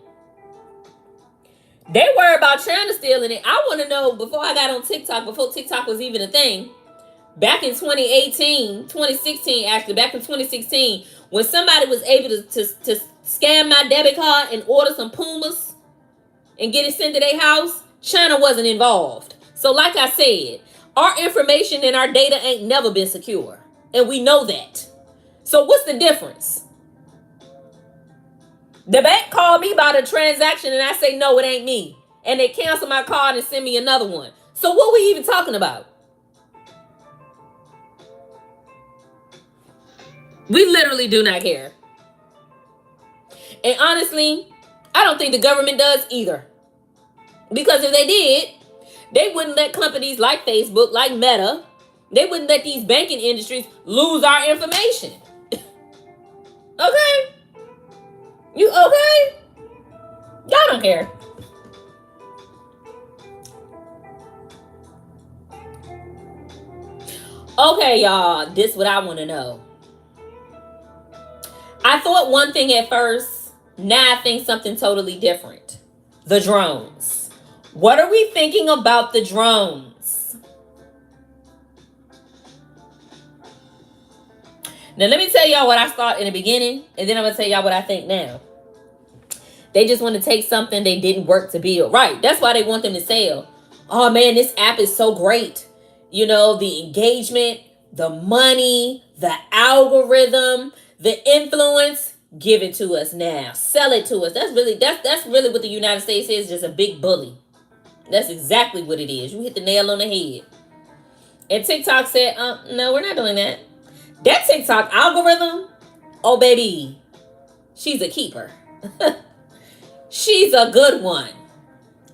They worry about China stealing it. I want to know, before I got on TikTok, before TikTok was even a thing, back in 2016, actually, back in 2016, when somebody was able to scam my debit card and order some Pumas and get it sent to their house, China wasn't involved. So like I said, our information and our data ain't never been secure. And we know that. So what's the difference? The bank called me about a transaction and I say, no, it ain't me. And they cancel my card and send me another one. So what we even talking about? We literally do not care. And honestly, I don't think the government does either. Because if they did, they wouldn't let companies like Facebook, like Meta, they wouldn't let these banking industries lose our information. Okay? You okay? Y'all don't care. Okay, y'all. This is what I want to know. I thought one thing at first. Now I think something totally different. The drones. What are we thinking about the drones? Now, let me tell y'all what I thought in the beginning, and then I'm going to tell y'all what I think now. They just want to take something they didn't work to build. Right. That's why they want them to sell. Oh, man, this app is so great. You know, the engagement, the money, the algorithm, the influence. Give it to us now. Sell it to us. That's really what the United States is, just a big bully. That's exactly what it is. You hit the nail on the head. And TikTok said, no, we're not doing that. That TikTok algorithm, oh baby, she's a keeper. She's a good one.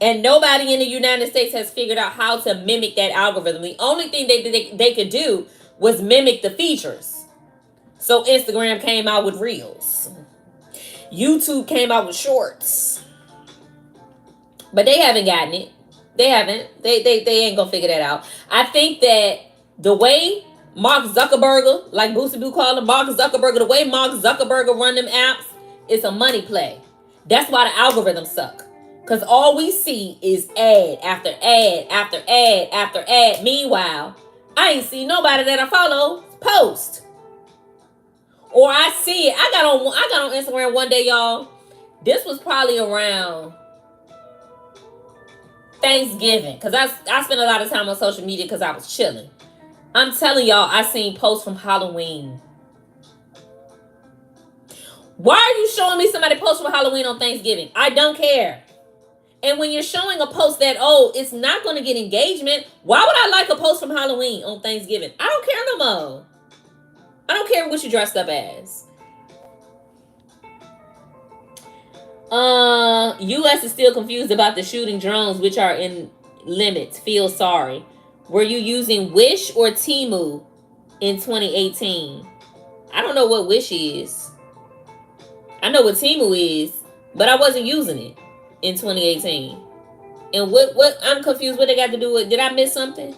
And nobody in the United States has figured out how to mimic that algorithm. The only thing they could do was mimic the features. So Instagram came out with Reels. YouTube came out with Shorts. But they haven't gotten it. They haven't. They ain't gonna figure that out. I think that the way Mark Zuckerberg, like Boosie Boo called him, Mark Zuckerberg, the way Mark Zuckerberg run them apps, it's a money play. That's why the algorithms suck. Because all we see is ad after ad after ad after ad. Meanwhile, I ain't seen nobody that I follow post. Or I see it. I got on Instagram one day, y'all. This was probably around Thanksgiving. Because I spent a lot of time on social media because I was chilling. I'm telling y'all, I seen posts from Halloween. Why are you showing me somebody post from Halloween on Thanksgiving? I don't care. And when you're showing a post that, oh, it's not going to get engagement, why would I like a post from Halloween on Thanksgiving? I don't care no more. I don't care what you dressed up as. U.S. is still confused about the shooting drones, which are in limits. Feel sorry. Were you using Wish or Temu in 2018? I don't know what Wish is. I know what Temu is, but I wasn't using it in 2018. And what I'm confused what they got to do with. Did I miss something?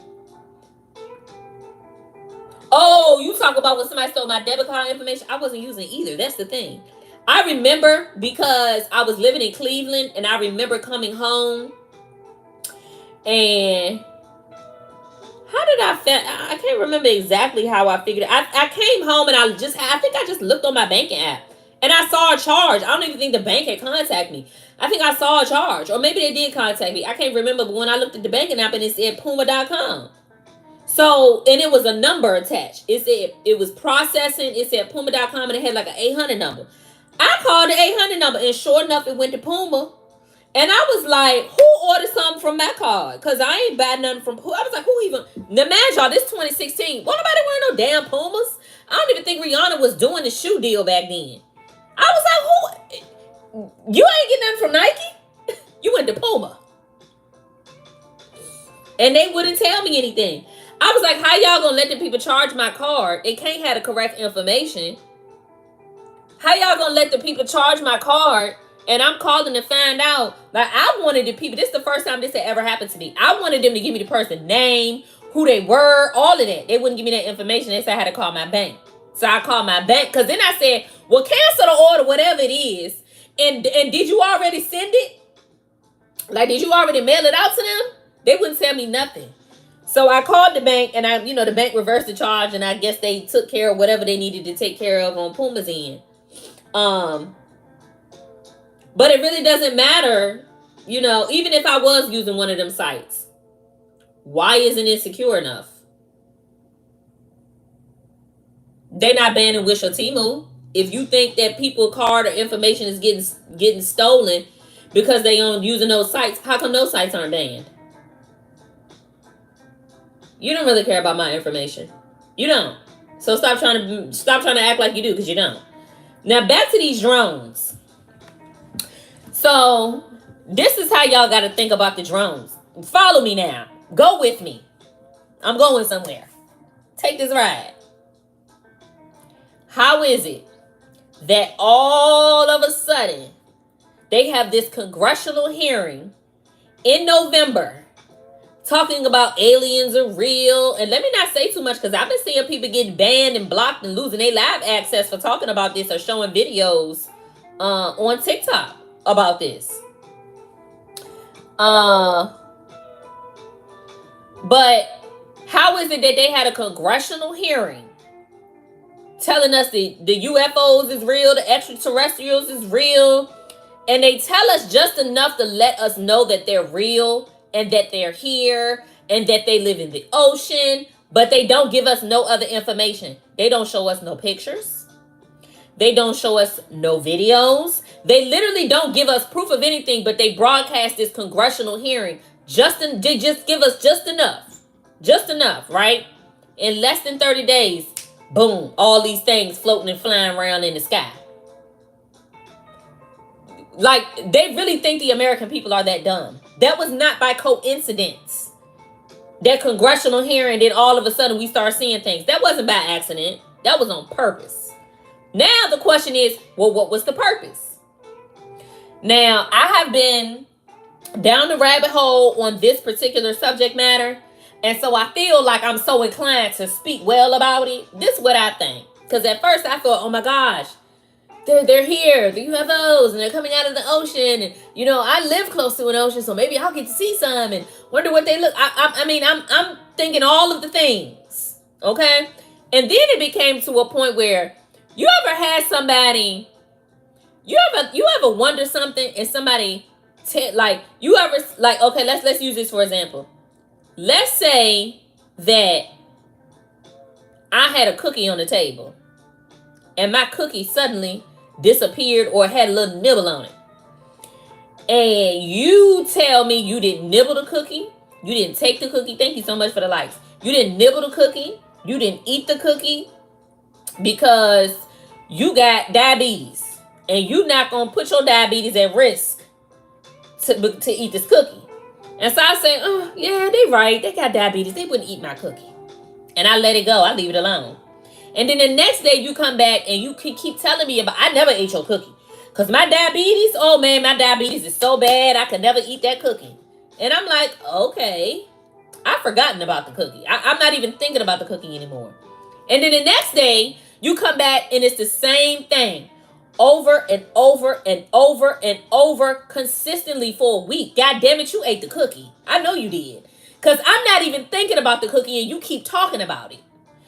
Oh, you talk about when somebody stole my debit card information. I wasn't using it either. That's the thing. I remember because I was living in Cleveland and I remember coming home and how did I can't remember exactly how I figured it. I came home and I think I just looked on my banking app and I saw a charge. I don't even think the bank had contacted me. I think I saw a charge or maybe they did contact me. I can't remember, but when I looked at the banking app and it said Puma.com. So, and it was a number attached. It said it was processing. It said Puma.com and it had like an 800 number. I called the 800 number and sure enough, it went to Puma. And I was like, who ordered something from my card? Because I ain't buy nothing from Puma. I was like, who even? Now, imagine y'all, this 2016. What nobody wearing no damn Pumas? I don't even think Rihanna was doing the shoe deal back then. I was like, who? You ain't getting nothing from Nike? You went to Puma. And they wouldn't tell me anything. I was like, how y'all gonna let the people charge my card? It can't have the correct information. How y'all gonna let the people charge my card? And I'm calling to find out. Like, I wanted the people, this is the first time this had ever happened to me. I wanted them to give me the person's name, who they were, all of that. They wouldn't give me that information. They said I had to call my bank. So I called my bank. Because then I said, well, cancel the order, whatever it is. And did you already send it? Like, did you already mail it out to them? They wouldn't tell me nothing. So I called the bank and the bank reversed the charge. And I guess they took care of whatever they needed to take care of on Puma's end. But it really doesn't matter, even if I was using one of them sites. Why isn't it secure enough? They're not banning Wish or Temu. If you think that people's card or information is getting stolen because they aren't using those sites, how come those sites aren't banned? You don't really care about my information. You don't. So stop trying to act like you do, because you don't. Now back to these drones. So this is how y'all got to think about the drones. Follow me now. Go with me. I'm going somewhere. Take this ride. How is it that all of a sudden they have this congressional hearing in November talking about aliens are real? And let me not say too much, because I've been seeing people getting banned and blocked and losing their live access for talking about this or showing videos on TikTok about this. But how is it that they had a congressional hearing telling us the UFOs is real, the extraterrestrials is real, and they tell us just enough to let us know that they're real and that they're here and that they live in the ocean, but they don't give us no other information. They don't show us no pictures. They don't show us no videos. They literally don't give us proof of anything, but they broadcast this congressional hearing They just give us just enough, right? In less than 30 days, boom, all these things floating and flying around in the sky. Like, they really think the American people are that dumb. That was not by coincidence. That congressional hearing, then all of a sudden we start seeing things. That wasn't by accident. That was on purpose. Now the question is, well, what was the purpose? Now, I have been down the rabbit hole on this particular subject matter, and so I feel like I'm so inclined to speak well about it. This is what I think. Because at first I thought, oh my gosh, they're here, the UFOs, and they're coming out of the ocean, and I live close to an ocean, so maybe I'll get to see some and wonder what they look. I'm thinking all of the things, okay? And then it became to a point where you ever had somebody, you ever wonder something and somebody okay, let's use this for example. Let's say that I had a cookie on the table and my cookie suddenly disappeared or had a little nibble on it. And you tell me you didn't nibble the cookie. You didn't take the cookie. Thank you so much for the likes. You didn't nibble the cookie. You didn't eat the cookie because you got diabetes. And you're not going to put your diabetes at risk to eat this cookie. And so I say, oh, yeah, they right. They got diabetes. They wouldn't eat my cookie. And I let it go. I leave it alone. And then the next day you come back and you keep telling me about, I never ate your cookie. Because my diabetes, oh man, my diabetes is so bad, I could never eat that cookie. And I'm like, okay, I've forgotten about the cookie. I'm not even thinking about the cookie anymore. And then the next day you come back and it's the same thing. Over and over and over and over consistently for a week. God damn it, you ate the cookie. I know you did. Because I'm not even thinking about the cookie and you keep talking about it.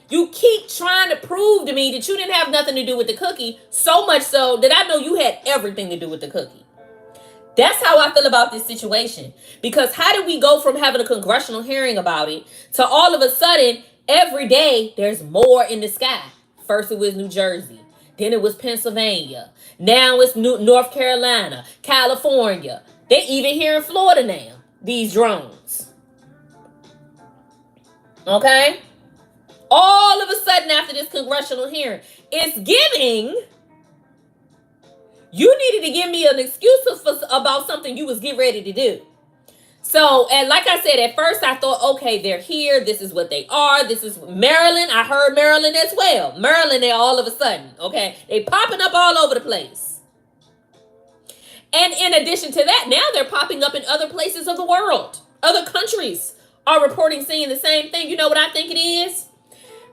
You keep trying to prove to me that you didn't have nothing to do with the cookie, so much so that I know you had everything to do with the cookie. That's how I feel about this situation. Because how did we go from having a congressional hearing about it to all of a sudden, every day, there's more in the sky? First it was New Jersey. Then it was Pennsylvania. Now it's North Carolina, California. They even here in Florida now, these drones. Okay? All of a sudden after this congressional hearing, it's giving, you needed to give me an excuse about something you was getting ready to do. So, and like I said, at first I thought, okay, they're here. This is what they are. This is Maryland. I heard Maryland as well. Maryland, they're all of a sudden, okay? They popping up all over the place. And in addition to that, now they're popping up in other places of the world. Other countries are reporting seeing the same thing. You know what I think it is?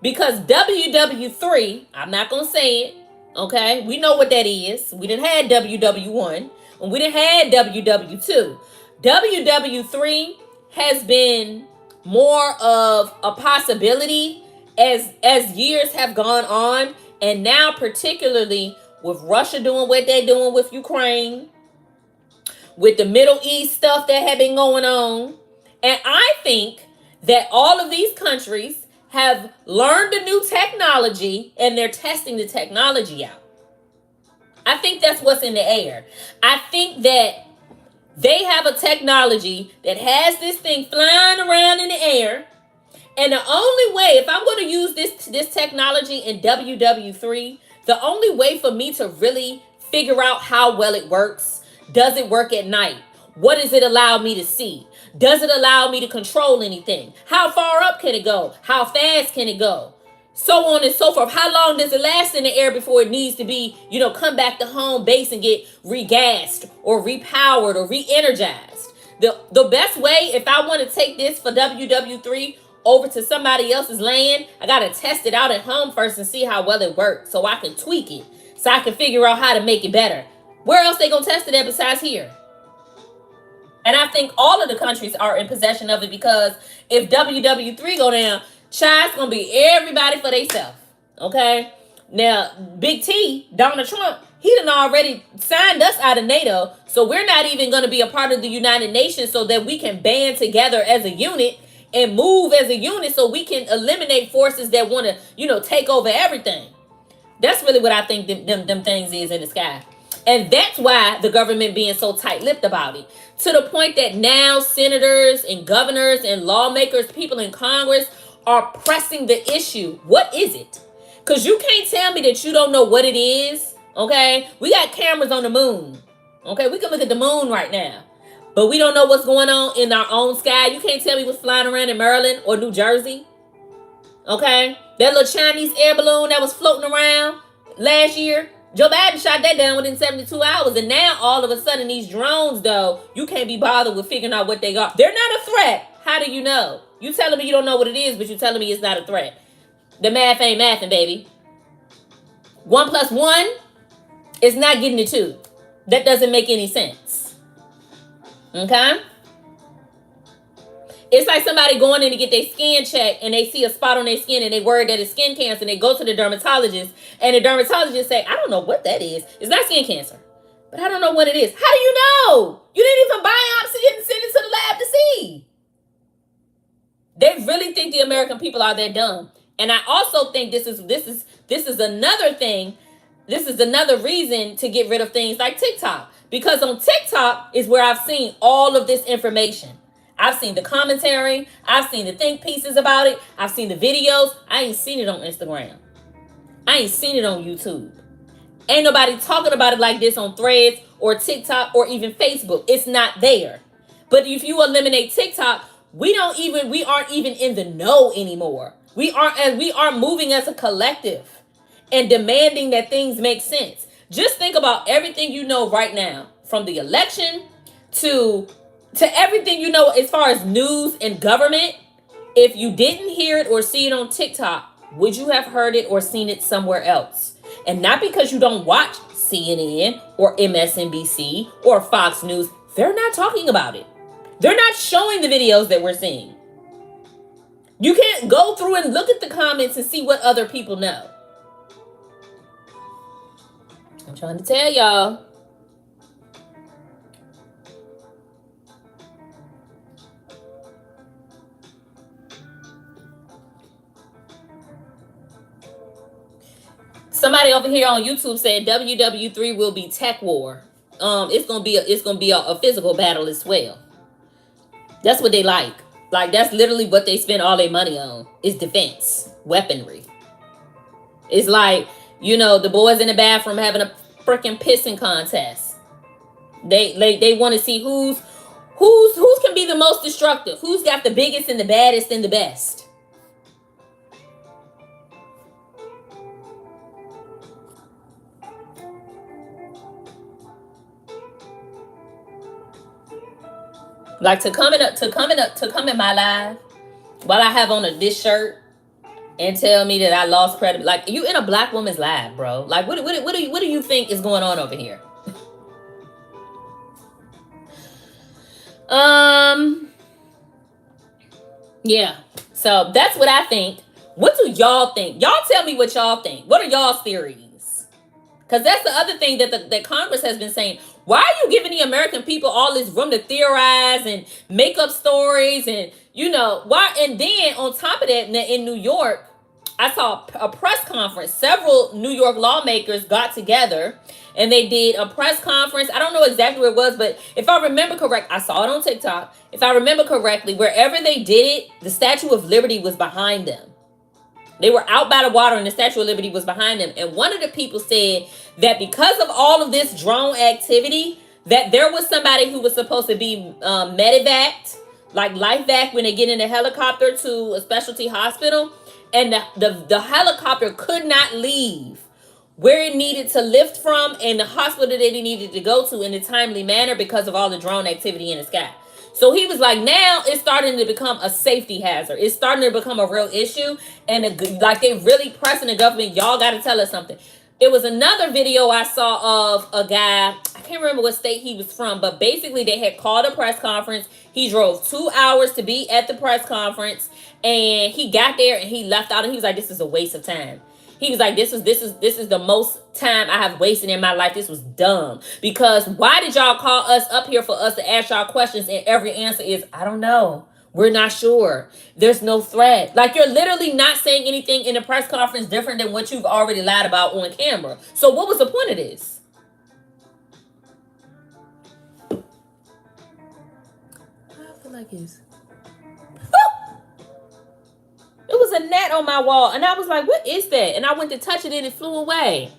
Because WW3, I'm not going to say it, okay? We know what that is. We done had WW1, and we done had WW2. WW3 has been more of a possibility as years have gone on, and now particularly with Russia doing what they're doing with Ukraine, with the Middle East stuff that had been going on. And I think that all of these countries have learned a new technology and they're testing the technology out. I think that's what's in the air. I think that they have a technology that has this thing flying around in the air. And the only way, if I'm going to use this technology in WW3, the only way for me to really figure out how well it works, does it work at night? What does it allow me to see? Does it allow me to control anything? How far up can it go? How fast can it go? So on and so forth. How long does it last in the air before it needs to be, come back to home base and get regassed or repowered or re-energized? The best way, if I want to take this for WW3 over to somebody else's land, I got to test it out at home first and see how well it works so I can tweak it, so I can figure out how to make it better. Where else they going to test it at besides here? And I think all of the countries are in possession of it, because if WW3 go down, China's going to be everybody for themselves. Okay? Now, Big T, Donald Trump, he done already signed us out of NATO. So we're not even going to be a part of the United Nations so that we can band together as a unit and move as a unit so we can eliminate forces that want to, take over everything. That's really what I think them things is in the sky. And that's why the government being so tight-lipped about it. To the point that now senators and governors and lawmakers, people in Congress are pressing the issue. What is it? Because you can't tell me that you don't know what it is. Okay? We got cameras on the moon. Okay? We can look at the moon right now. But we don't know what's going on in our own sky. You can't tell me what's flying around in Maryland or New Jersey. Okay? That little Chinese air balloon that was floating around last year, Joe Biden shot that down within 72 hours. And now, all of a sudden, these drones, though, you can't be bothered with figuring out what they are. They're not a threat. How do you know? You telling me you don't know what it is, but you telling me it's not a threat. The math ain't mathing, baby. 1 + 1 is not getting it 2. That doesn't make any sense. Okay? It's like somebody going in to get their skin checked and they see a spot on their skin and they worried that it's skin cancer and they go to the dermatologist and the dermatologist say, I don't know what that is. It's not skin cancer, but I don't know what it is. How do you know? You didn't even biopsy it and send it to the lab to see. They really think the American people are that dumb. And I also think this is another thing. This is another reason to get rid of things like TikTok. Because on TikTok is where I've seen all of this information. I've seen the commentary. I've seen the think pieces about it. I've seen the videos. I ain't seen it on Instagram. I ain't seen it on YouTube. Ain't nobody talking about it like this on Threads or TikTok or even Facebook. It's not there. But if you eliminate TikTok, we aren't even in the know anymore. We aren't moving as a collective and demanding that things make sense. Just think about everything you know right now, from the election to everything you know as far as news and government. If you didn't hear it or see it on TikTok, would you have heard it or seen it somewhere else? And not because you don't watch CNN or MSNBC or Fox News. They're not talking about it. They're not showing the videos that we're seeing. You can't go through and look at the comments and see what other people know. I'm trying to tell y'all. Somebody over here on YouTube said WW3 will be tech war. It's gonna be a physical battle as well. That's what they like. Like, that's literally what they spend all their money on, is defense, weaponry. It's like, the boys in the bathroom having a freaking pissing contest. They want to see who's can be the most destructive, who's got the biggest and the baddest and the best. Like, to come in my live while I have on this shirt and tell me that I lost credit. Like, you in a black woman's live, bro. Like, what do you think is going on over here? Yeah. So that's what I think. What do y'all think? Y'all tell me what y'all think. What are y'all's theories? Because that's the other thing that Congress has been saying. Why are you giving the American people all this room to theorize and make up stories? And, why? And then on top of that, in New York, I saw a press conference. Several New York lawmakers got together and they did a press conference. I don't know exactly where it was, but if I remember correct, I saw it on TikTok. If I remember correctly, wherever they did it, the Statue of Liberty was behind them. They were out by the water and the Statue of Liberty was behind them. And one of the people said that because of all of this drone activity, that there was somebody who was supposed to be medevaced, like life vac, when they get in a helicopter to a specialty hospital. And the helicopter could not leave where it needed to lift from and the hospital that it needed to go to in a timely manner because of all the drone activity in the sky. So he was like, now it's starting to become a safety hazard. It's starting to become a real issue. And like, they really pressing the government. Y'all got to tell us something. It was another video I saw of a guy. I can't remember what state he was from. But basically, they had called a press conference. He drove 2 hours to be at the press conference. And he got there and he left out. And he was like, this is a waste of time. He was like, this is the most time I have wasted in my life. This was dumb. Because why did y'all call us up here for us to ask y'all questions? And every answer is, I don't know. We're not sure. There's no threat. Like, you're literally not saying anything in the press conference different than what you've already lied about on camera. So what was the point of this? like is? It was a gnat on my wall, and I was like, what is that? And I went to touch it, and it flew away.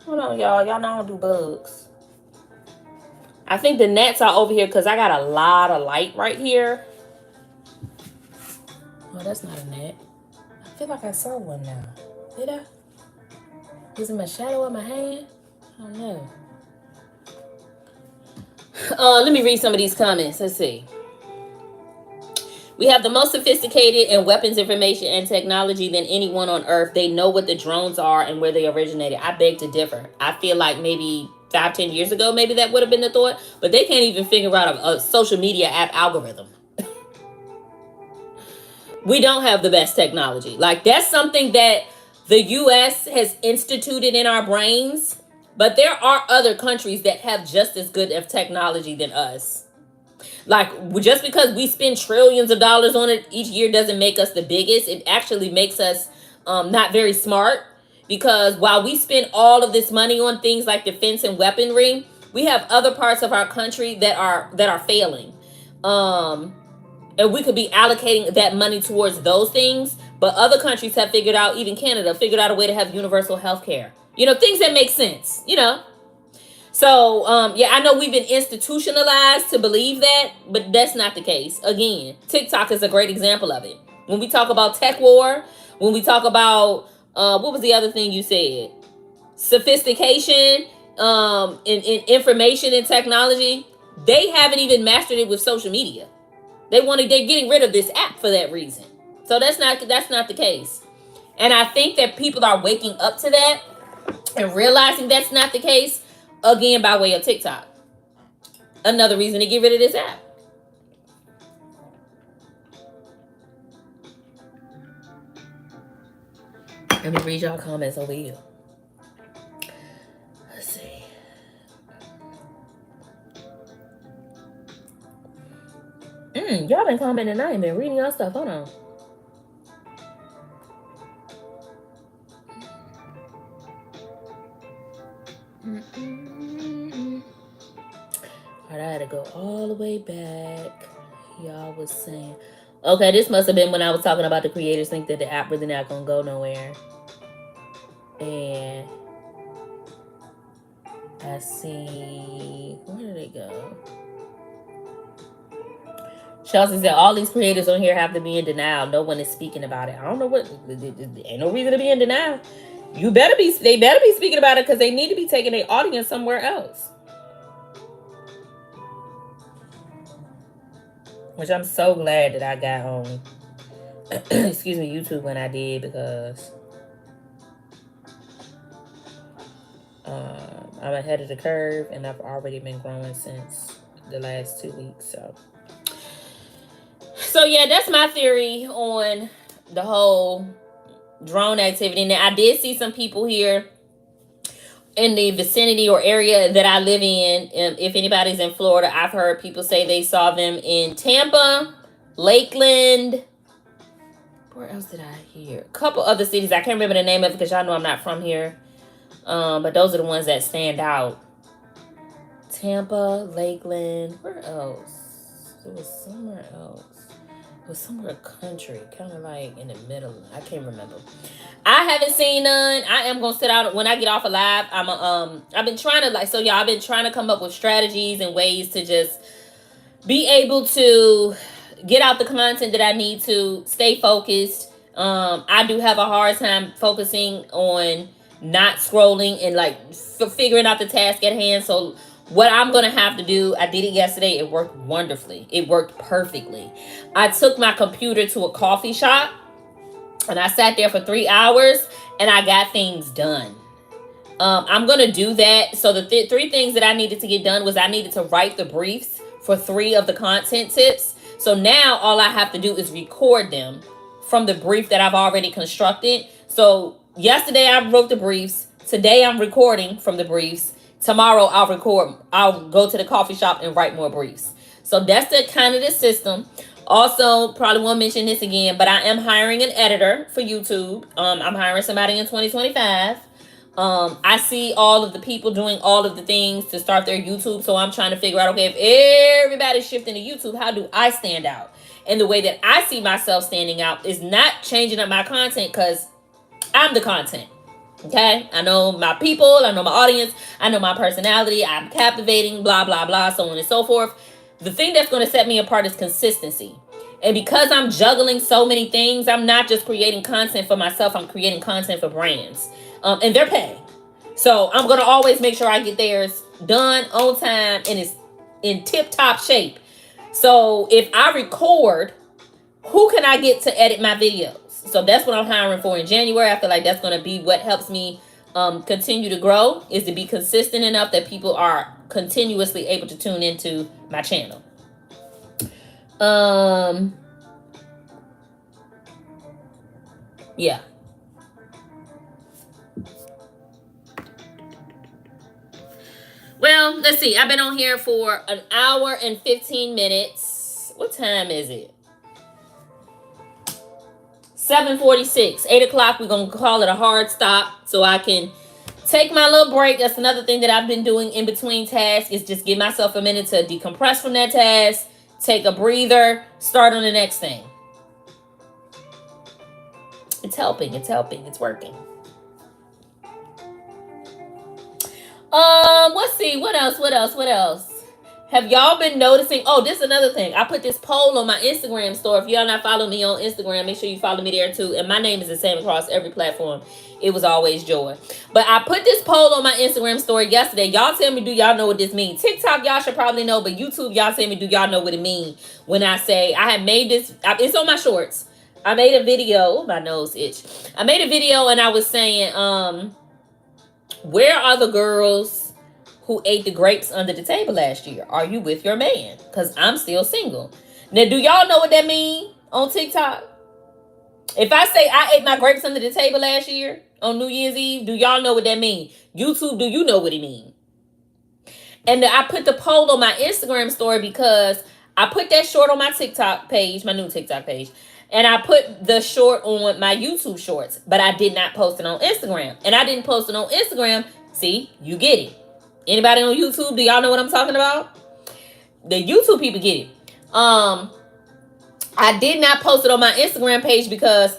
Hold on, y'all. Y'all know I don't do bugs. I think the gnats are over here because I got a lot of light right here. Oh, that's not a gnat. I feel like I saw one now. Did I? Was it my shadow of my hand? I don't know. Let me read some of these comments. Let's see. We have the most sophisticated in weapons information and technology than anyone on Earth. They know what the drones are and where they originated. I beg to differ. I feel like maybe 5-10 years ago, maybe that would have been the thought. But they can't even figure out a social media app algorithm. We don't have the best technology. Like, that's something that the U.S. has instituted in our brains. But there are other countries that have just as good of technology than us. Like, just because we spend trillions of dollars on it each year doesn't make us the biggest. It actually makes us not very smart. Because while we spend all of this money on things like defense and weaponry, we have other parts of our country that are failing. And we could be allocating that money towards those things. But other countries have figured out, even Canada, figured out a way to have universal health care. You know, things that make sense, you know. So, yeah, I know we've been institutionalized to believe that, but that's not the case. Again, TikTok is a great example of it. When we talk about tech war, when we talk about, what was the other thing you said? Sophistication, in information and technology. They haven't even mastered it with social media. They're getting rid of this app for that reason. So that's not the case. And I think that people are waking up to that and realizing that's not the case. Again, by way of TikTok. Another reason to get rid of this app. Let me read y'all comments over here. Let's see. Y'all been commenting. I ain't been reading y'all stuff. Hold on. Alright, I had to go all the way back. Y'all was saying, okay, this must have been when I was talking about the creators think that the app really not gonna go nowhere. And I see, where did it go? Chelsea said all these creators on here have to be in denial. No one is speaking about it. I don't know what. Ain't no reason to be in denial. They better be speaking about it because they need to be taking their audience somewhere else. Which I'm so glad that I got on excuse me, YouTube when I did, because I'm ahead of the curve and I've already been growing since the last 2 weeks. So yeah, that's my theory on the whole drone activity. Now, I did see some people here in the vicinity or area that I live in. If anybody's in Florida, I've heard people say they saw them in Tampa, Lakeland. Where else did I hear? A couple other cities. I can't remember the name of it because y'all know I'm not from here. But those are the ones that stand out. Tampa, Lakeland. Where else? It was somewhere else. It was somewhere country, kind of like in the middle. I can't remember. I haven't seen none. I am gonna sit out when I get off of live. I've been trying to I've been trying to come up with strategies and ways to just be able to get out the content that I need to stay focused. I do have a hard time focusing on not scrolling and figuring out the task at hand. So what I'm going to have to do, I did it yesterday. It worked wonderfully. It worked perfectly. I took my computer to a coffee shop and I sat there for 3 hours and I got things done. I'm going to do that. So the 3 things that I needed to get done was I needed to write the briefs for 3 of the content tips. So now all I have to do is record them from the brief that I've already constructed. So yesterday I wrote the briefs. Today I'm recording from the briefs. Tomorrow I'll go to the coffee shop and write more briefs. So that's the kind of the system. Also, probably won't mention this again, but I am hiring an editor for YouTube. I'm hiring somebody in 2025. I see all of the people doing all of the things to start their YouTube. So I'm trying to figure out, okay, if everybody's shifting to YouTube, how do I stand out? And the way that I see myself standing out is not changing up my content, because I'm the content. Okay? I know my people, I know my audience, I know my personality, I'm captivating, blah, blah, blah, so on and so forth. The thing that's going to set me apart is consistency. And because I'm juggling so many things, I'm not just creating content for myself, I'm creating content for brands. And they're paying. So I'm going to always make sure I get theirs done on time and it's in tip-top shape. So if I record, who can I get to edit my videos? So that's what I'm hiring for in January. I feel like that's going to be what helps me continue to grow, is to be consistent enough that people are continuously able to tune into my channel. Yeah. Well, let's see. I've been on here for an hour and 15 minutes. What time is it? 7:46. 8 o'clock. We're going to call it a hard stop so I can take my little break. That's another thing that I've been doing in between tasks, is just give myself a minute to decompress from that task, take a breather, start on the next thing. It's helping. It's helping. It's working. Let's see. What else? Have y'all been noticing? Oh, this is another thing. I put this poll on my Instagram store. If y'all not follow me on Instagram, make sure you follow me there too. And my name is the same across every platform. It was always Joy. But I put this poll on my Instagram story yesterday. Y'all tell me, do y'all know what this means? TikTok, y'all should probably know. But YouTube, y'all tell me, do y'all know what it means? When I say, I had made this, it's on my shorts. I made a video. Oh, my nose itch. I made a video and I was saying, where are the girls who ate the grapes under the table last year? Are you with your man? Because I'm still single. Now, do y'all know what that means on TikTok? If I say I ate my grapes under the table last year on New Year's Eve, do y'all know what that means? YouTube, do you know what it means? And I put the poll on my Instagram story because I put that short on my TikTok page, my new TikTok page. And I put the short on my YouTube shorts, but I did not post it on Instagram. And I didn't post it on Instagram. See, you get it. Anybody on YouTube, do y'all know what I'm talking about? The YouTube people get it. I did not post it on my Instagram page because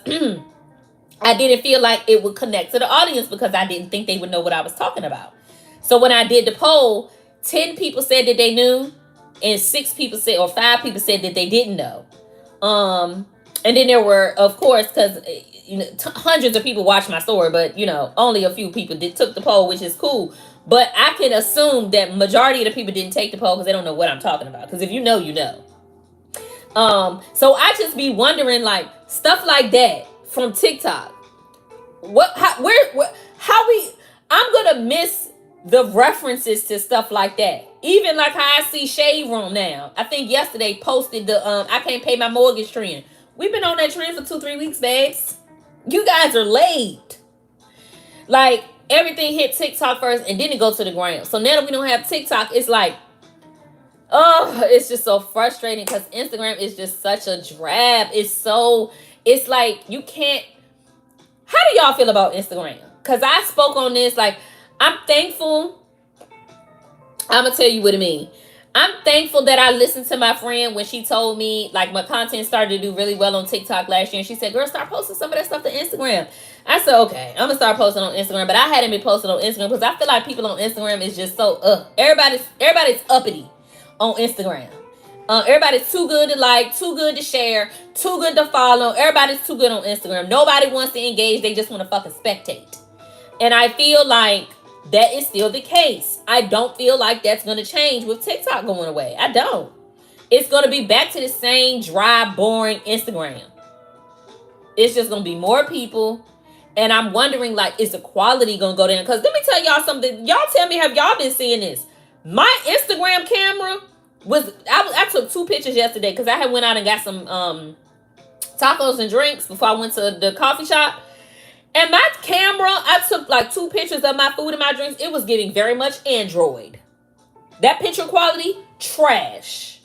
I didn't feel like it would connect to the audience, because I didn't think they would know what I was talking about. So when I did the poll, 10 people said that they knew, and 5 people said that they didn't know. And then there were, of course, because hundreds of people watched my story, but only a few people took the poll, which is cool. But I can assume that majority of the people didn't take the poll because they don't know what I'm talking about. Because if you know, you know. So I just be wondering, like, stuff like that from TikTok. I'm gonna miss the references to stuff like that. Even like how I see Shade Room now. I think yesterday posted the I can't pay my mortgage trend. We've been on that trend for 2-3 weeks, babes. You guys are late. Like, everything hit TikTok first and then it goes to the ground. So now that we don't have TikTok, it's like, it's just so frustrating because Instagram is just such a drab. It's like you can't. How do y'all feel about Instagram? Because I spoke on this. Like, I'm thankful. I'm going to tell you what it means. I'm thankful that I listened to my friend when she told me, like, my content started to do really well on TikTok last year. And she said, girl, start posting some of that stuff to Instagram. I said, okay, I'm going to start posting on Instagram. But I hadn't been posting on Instagram because I feel like people on Instagram is just so, everybody's uppity on Instagram. Everybody's too good to like, too good to share, too good to follow. Everybody's too good on Instagram. Nobody wants to engage. They just want to fucking spectate. And I feel like that is still the case. I don't feel like that's going to change with TikTok going away. I don't. It's going to be back to the same dry, boring Instagram. It's just going to be more people. And I'm wondering, like, is the quality going to go down? Because let me tell y'all something. Y'all tell me, have y'all been seeing this? My Instagram camera was, I took 2 pictures yesterday because I had went out and got some tacos and drinks before I went to the coffee shop. And my camera, I took like 2 pictures of my food and my drinks. It was giving very much Android. That picture quality, trash.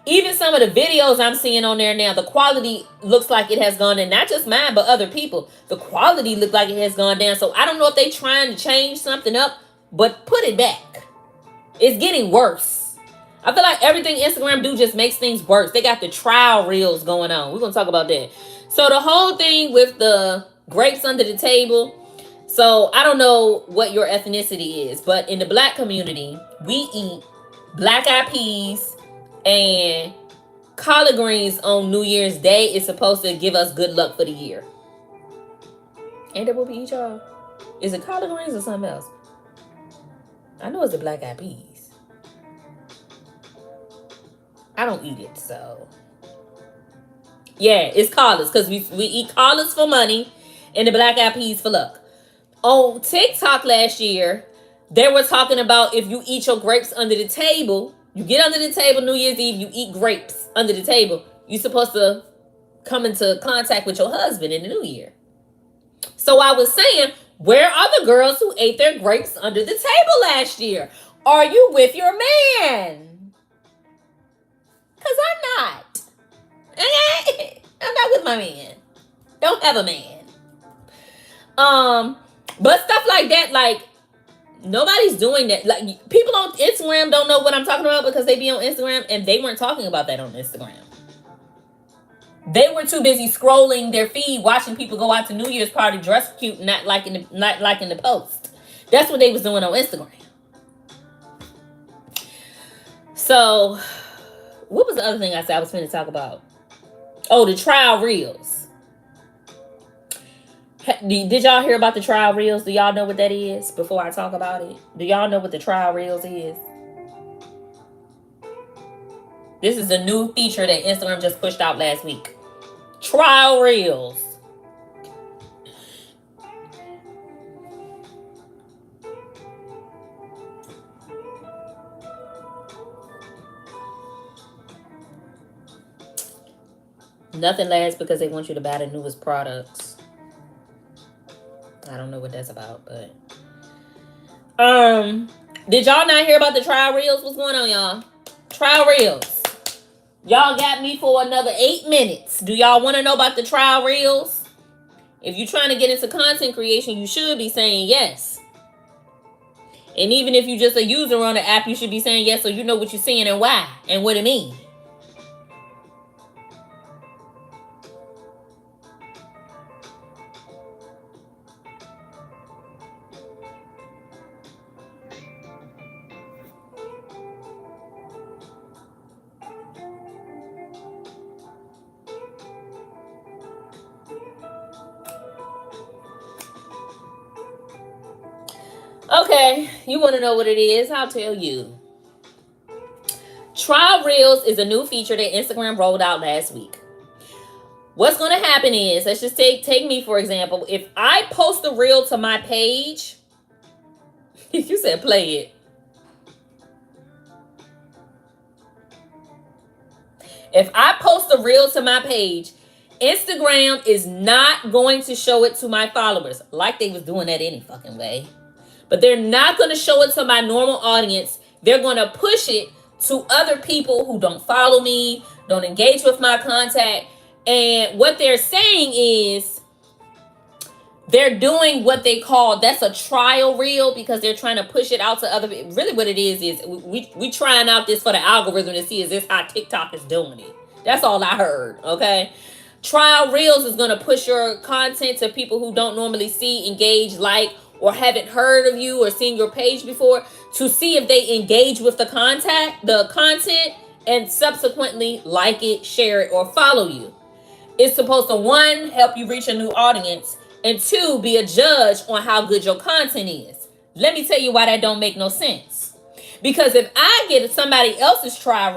Even some of the videos I'm seeing on there now, the quality looks like it has gone down. Not just mine, but other people. The quality looks like it has gone down. So I don't know if they're trying to change something up, but put it back. It's getting worse. I feel like everything Instagram do just makes things worse. They got the trial reels going on. We're going to talk about that. So the whole thing with the grapes under the table. So I don't know what your ethnicity is, but in the black community, we eat black-eyed peas and collard greens on New Year's Day. Is supposed to give us good luck for the year. Ain't that what we eat, y'all? Is it collard greens or something else? I know it's the black-eyed peas. I don't eat it, so. Yeah, it's collards, because we eat collards for money and the black-eyed peas for luck. On TikTok last year, they were talking about if you eat your grapes under the table, you get under the table New Year's Eve, you eat grapes under the table, you're supposed to come into contact with your husband in the new year. So I was saying, where are the girls who ate their grapes under the table last year? Are you with your man? Because I'm not. Okay? I'm not with my man. Don't have a man. But stuff like that, like, nobody's doing that. Like, people on Instagram don't know what I'm talking about because they be on Instagram, and they weren't talking about that on Instagram. They were too busy scrolling their feed, watching people go out to New Year's party dressed cute, not liking the post. That's what they was doing on Instagram. So, what was the other thing I said I was going to talk about? Oh, the trial reels. Did y'all hear about the trial reels? Do y'all know what that is before I talk about it? Do y'all know what the trial reels is? This is a new feature that Instagram just pushed out last week. Trial reels. Nothing lasts because they want you to buy the newest products. I don't know what that's about, but did y'all not hear about the trial reels? What's going on, y'all? Trial reels. Y'all got me for another 8 minutes. Do y'all want to know about the trial reels? If you're trying to get into content creation, you should be saying yes. And even if you're just a user on the app, you should be saying yes so you know what you're seeing and why and what it means. Okay, you want to know what it is? I'll tell you. Trial Reels is a new feature that Instagram rolled out last week. What's going to happen is, let's just take me for example. If I post a reel to my page, you said play it. If I post a reel to my page, Instagram is not going to show it to my followers like they was doing that any fucking way. But they're not going to show it to my normal audience. They're going to push it to other people who don't follow me, don't engage with my content. And what they're saying is they're doing what they call, that's a trial reel, because they're trying to push it out to other people. Really what it is we trying out this for the algorithm to see is this how TikTok is doing it. That's all I heard, okay? Trial reels is going to push your content to people who don't normally see, engage, like, or haven't heard of you or seen your page before, to see if they engage with the content and subsequently like it, share it, or follow you. It's supposed to, 1, help you reach a new audience, and 2, be a judge on how good your content is. Let me tell you why that don't make no sense. Because if I get somebody else's trial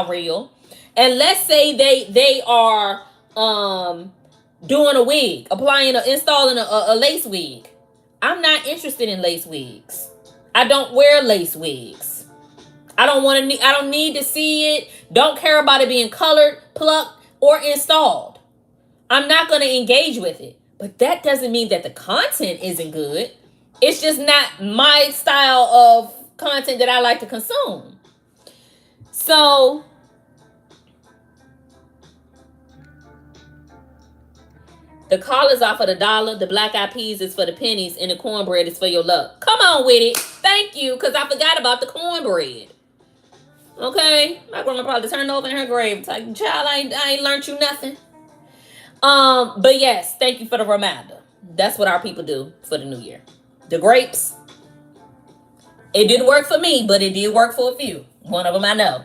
reel, and let's say they are doing a wig, installing a lace wig. I'm not interested in lace wigs. I don't wear lace wigs. I don't need to see it. Don't care about it being colored, plucked, or installed. I'm not going to engage with it. But that doesn't mean that the content isn't good. It's just not my style of content that I like to consume. So The collars are for the dollar, the black eyed peas is for the pennies, and the cornbread is for your luck. Come on with it. Thank you, because I forgot about the cornbread. Okay? My grandma probably turned over in her grave. It's like, child, I ain't learned you nothing. But yes, thank you for the reminder. That's what our people do for the new year. The grapes. It didn't work for me, but it did work for a few. One of them I know.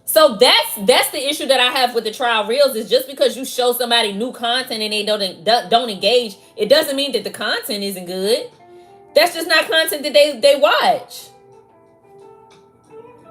So that's the issue that I have with the trial reels, is just because you show somebody new content and they don't engage, it doesn't mean that the content isn't good. That's just not content that they watch.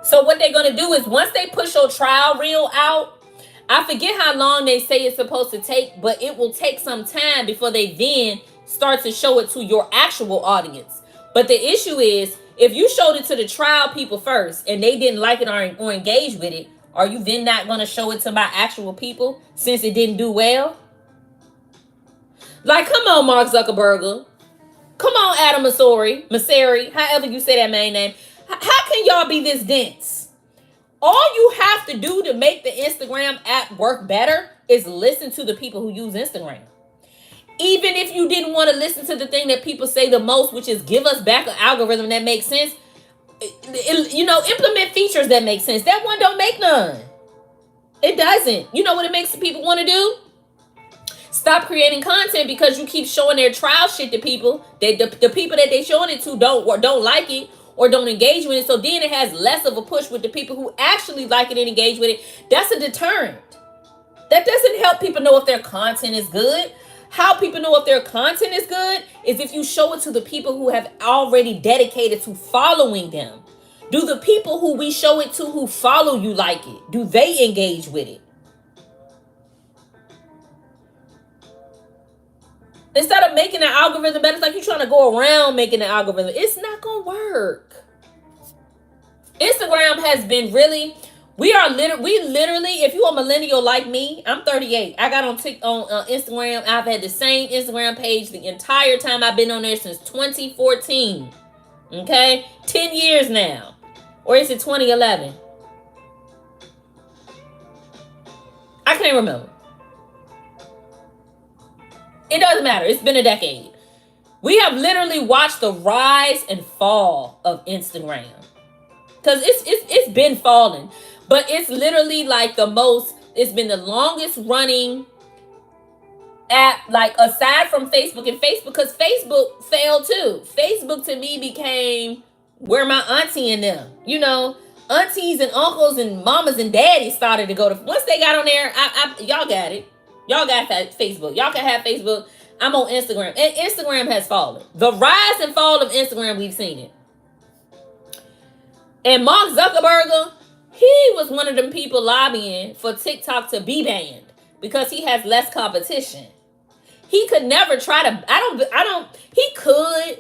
So what they're going to do is, once they push your trial reel out, I forget how long they say it's supposed to take, but it will take some time before they then start to show it to your actual audience. But the issue is, if you showed it to the trial people first and they didn't like it or engage with it, are you then not going to show it to my actual people since it didn't do well? Like, come on, Mark Zuckerberg. Come on, Adam Mosseri, however you say that main name. How can y'all be this dense? All you have to do to make the Instagram app work better is listen to the people who use Instagram. Even if you didn't want to listen to the thing that people say the most, which is give us back an algorithm that makes sense, implement features that make sense. That one don't make none. It doesn't. You know what it makes people want to do? Stop creating content because you keep showing their trial shit to people. The people that they showing it to don't like it or don't engage with it. So then it has less of a push with the people who actually like it and engage with it. That's a deterrent. That doesn't help people know if their content is good. How people know if their content is good is if you show it to the people who have already dedicated to following them. Do the people who we show it to who follow you like it? Do they engage with it? Instead of making the algorithm better, it's like you're trying to go around making the algorithm. It's not going to work. Instagram has been really... We literally, if you a millennial like me, I'm 38. I got on Instagram. I've had the same Instagram page the entire time I've been on there since 2014. Okay? 10 years now. Or is it 2011? I can't remember. It doesn't matter. It's been a decade. We have literally watched the rise and fall of Instagram. Because it's been falling. But it's literally like it's been the longest running app, like aside from Facebook and Facebook, because Facebook failed too. Facebook to me became where my auntie and them, aunties and uncles and mamas and daddies started to go to. Once they got on there, y'all got it. Y'all got that Facebook. Y'all can have Facebook. I'm on Instagram. And Instagram has fallen. The rise and fall of Instagram, we've seen it. And Mark Zuckerberg, he was one of them people lobbying for TikTok to be banned because he has less competition. He could never try to, he could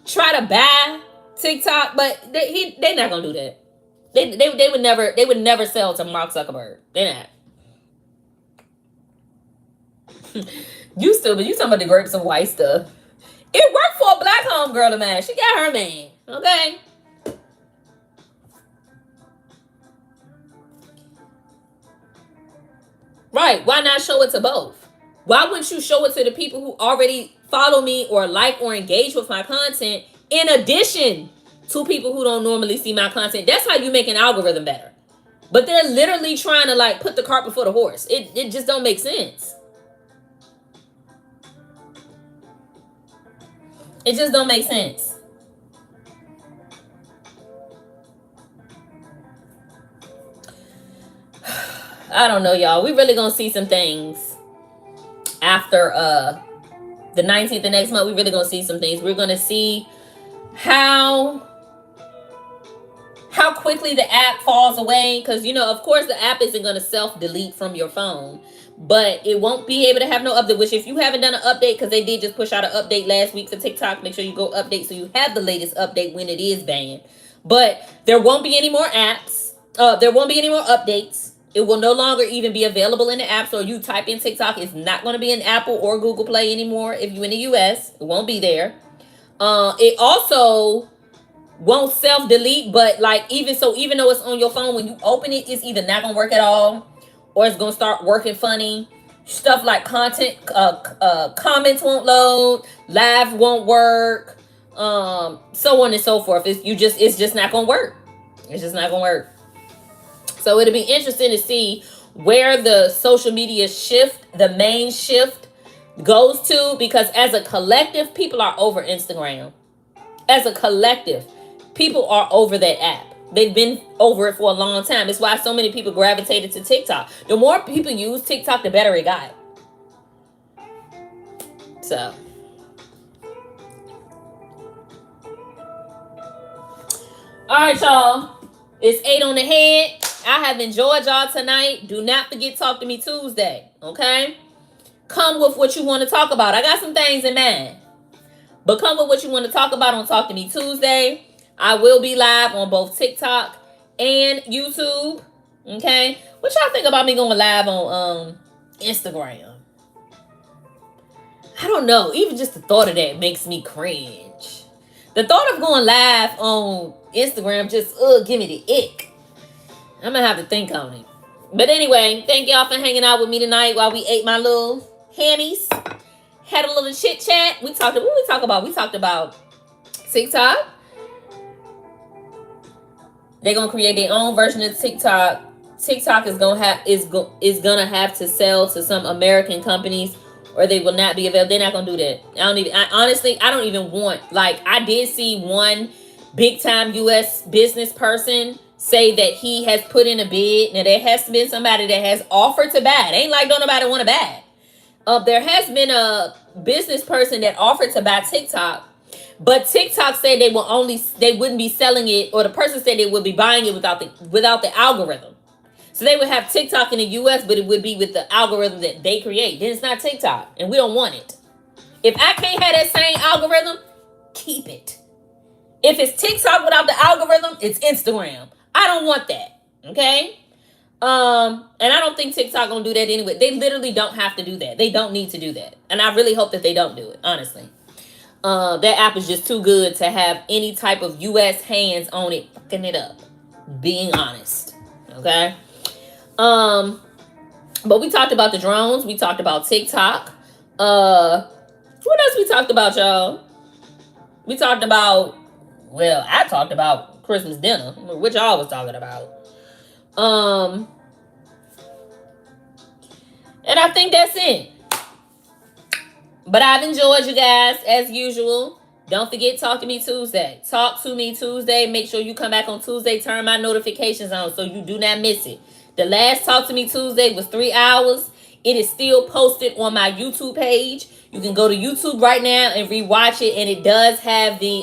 try to buy TikTok, but they're not going to do that. They would never sell to Mark Zuckerberg. They're not. You talking about the grapes and white stuff. It worked for a black homegirl of mine. She got her man. Okay. Right. Why not show it to both? Why wouldn't you show it to the people who already follow me or like or engage with my content in addition to people who don't normally see my content? That's how you make an algorithm better. But they're literally trying to put the cart before the horse. It just don't make sense. It just don't make sense. I don't know, y'all. We really gonna see some things after the 19th of next month. We really gonna see some things. We're gonna see how quickly the app falls away. Because, of course, the app isn't gonna self-delete from your phone. But it won't be able to have no update. Which, if you haven't done an update, because they did just push out an update last week for TikTok, make sure you go update so you have the latest update when it is banned. But there won't be any more apps. There won't be any more updates. It will no longer even be available in the app. So you type in TikTok, it's not going to be in Apple or Google Play anymore. If you're in the US, it won't be there. It also won't self-delete, but even though it's on your phone, when you open it, it's either not going to work at all or it's going to start working funny. Stuff like content, comments won't load, live won't work, so on and so forth. It's just not gonna work. It's just not gonna work. So it'll be interesting to see where the social media shift, the main shift, goes to, because as a collective, people are over Instagram. As a collective, people are over that app. They've been over it for a long time. It's why so many people gravitated to TikTok. The more people use TikTok, the better it got. So, all right, y'all. It's 8 on the head. I have enjoyed y'all tonight. Do not forget Talk to Me Tuesday, okay? Come with what you want to talk about. I got some things in mind. But come with what you want to talk about on Talk to Me Tuesday. I will be live on both TikTok and YouTube. Okay? What y'all think about me going live on Instagram? I don't know. Even just the thought of that makes me cringe. The thought of going live on Instagram just give me the ick. I'm going to have to think on it. But anyway, thank y'all for hanging out with me tonight while we ate my little hammies. Had a little chit chat. We talked about TikTok. They're gonna create their own version of TikTok. TikTok is gonna have to sell to some American companies, or they will not be available. They're not gonna do that. I don't even want. Like, I did see one big time U.S. business person say that he has put in a bid. Now, there has been somebody that has offered to buy it. Ain't like don't nobody want to buy it. There has been a business person that offered to buy TikTok, but TikTok said they wouldn't be selling it, or the person said they would be buying it without the algorithm. So they would have TikTok in the US, but it would be with the algorithm that they create. Then it's not TikTok, and we don't want it. If I can't have that same algorithm, keep it. If it's TikTok without the algorithm, it's Instagram. I don't want that. Okay? And I don't think TikTok gonna do that anyway. They literally don't have to do that. They don't need to do that. And I really hope that they don't do it, honestly. That app is just too good to have any type of US hands on it fucking it up. Being honest. Okay? But we talked about the drones. We talked about TikTok. What else we talked about, y'all? We talked about, well, I talked about Christmas dinner, which y'all was talking about. And I think that's it. But I've enjoyed you guys as usual. Don't forget Talk to Me Tuesday. Talk to Me Tuesday. Make sure you come back on Tuesday. Turn my notifications on so you do not miss it. The last Talk to Me Tuesday was 3 hours. It is still posted on my YouTube page. You can go to YouTube right now and rewatch it. And it does have the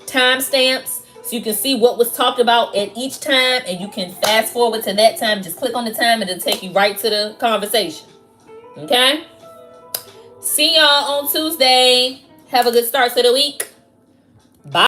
timestamps. So you can see what was talked about at each time. And you can fast forward to that time. Just click on the time and it'll take you right to the conversation. Okay? See y'all on Tuesday. Have a good start to the week.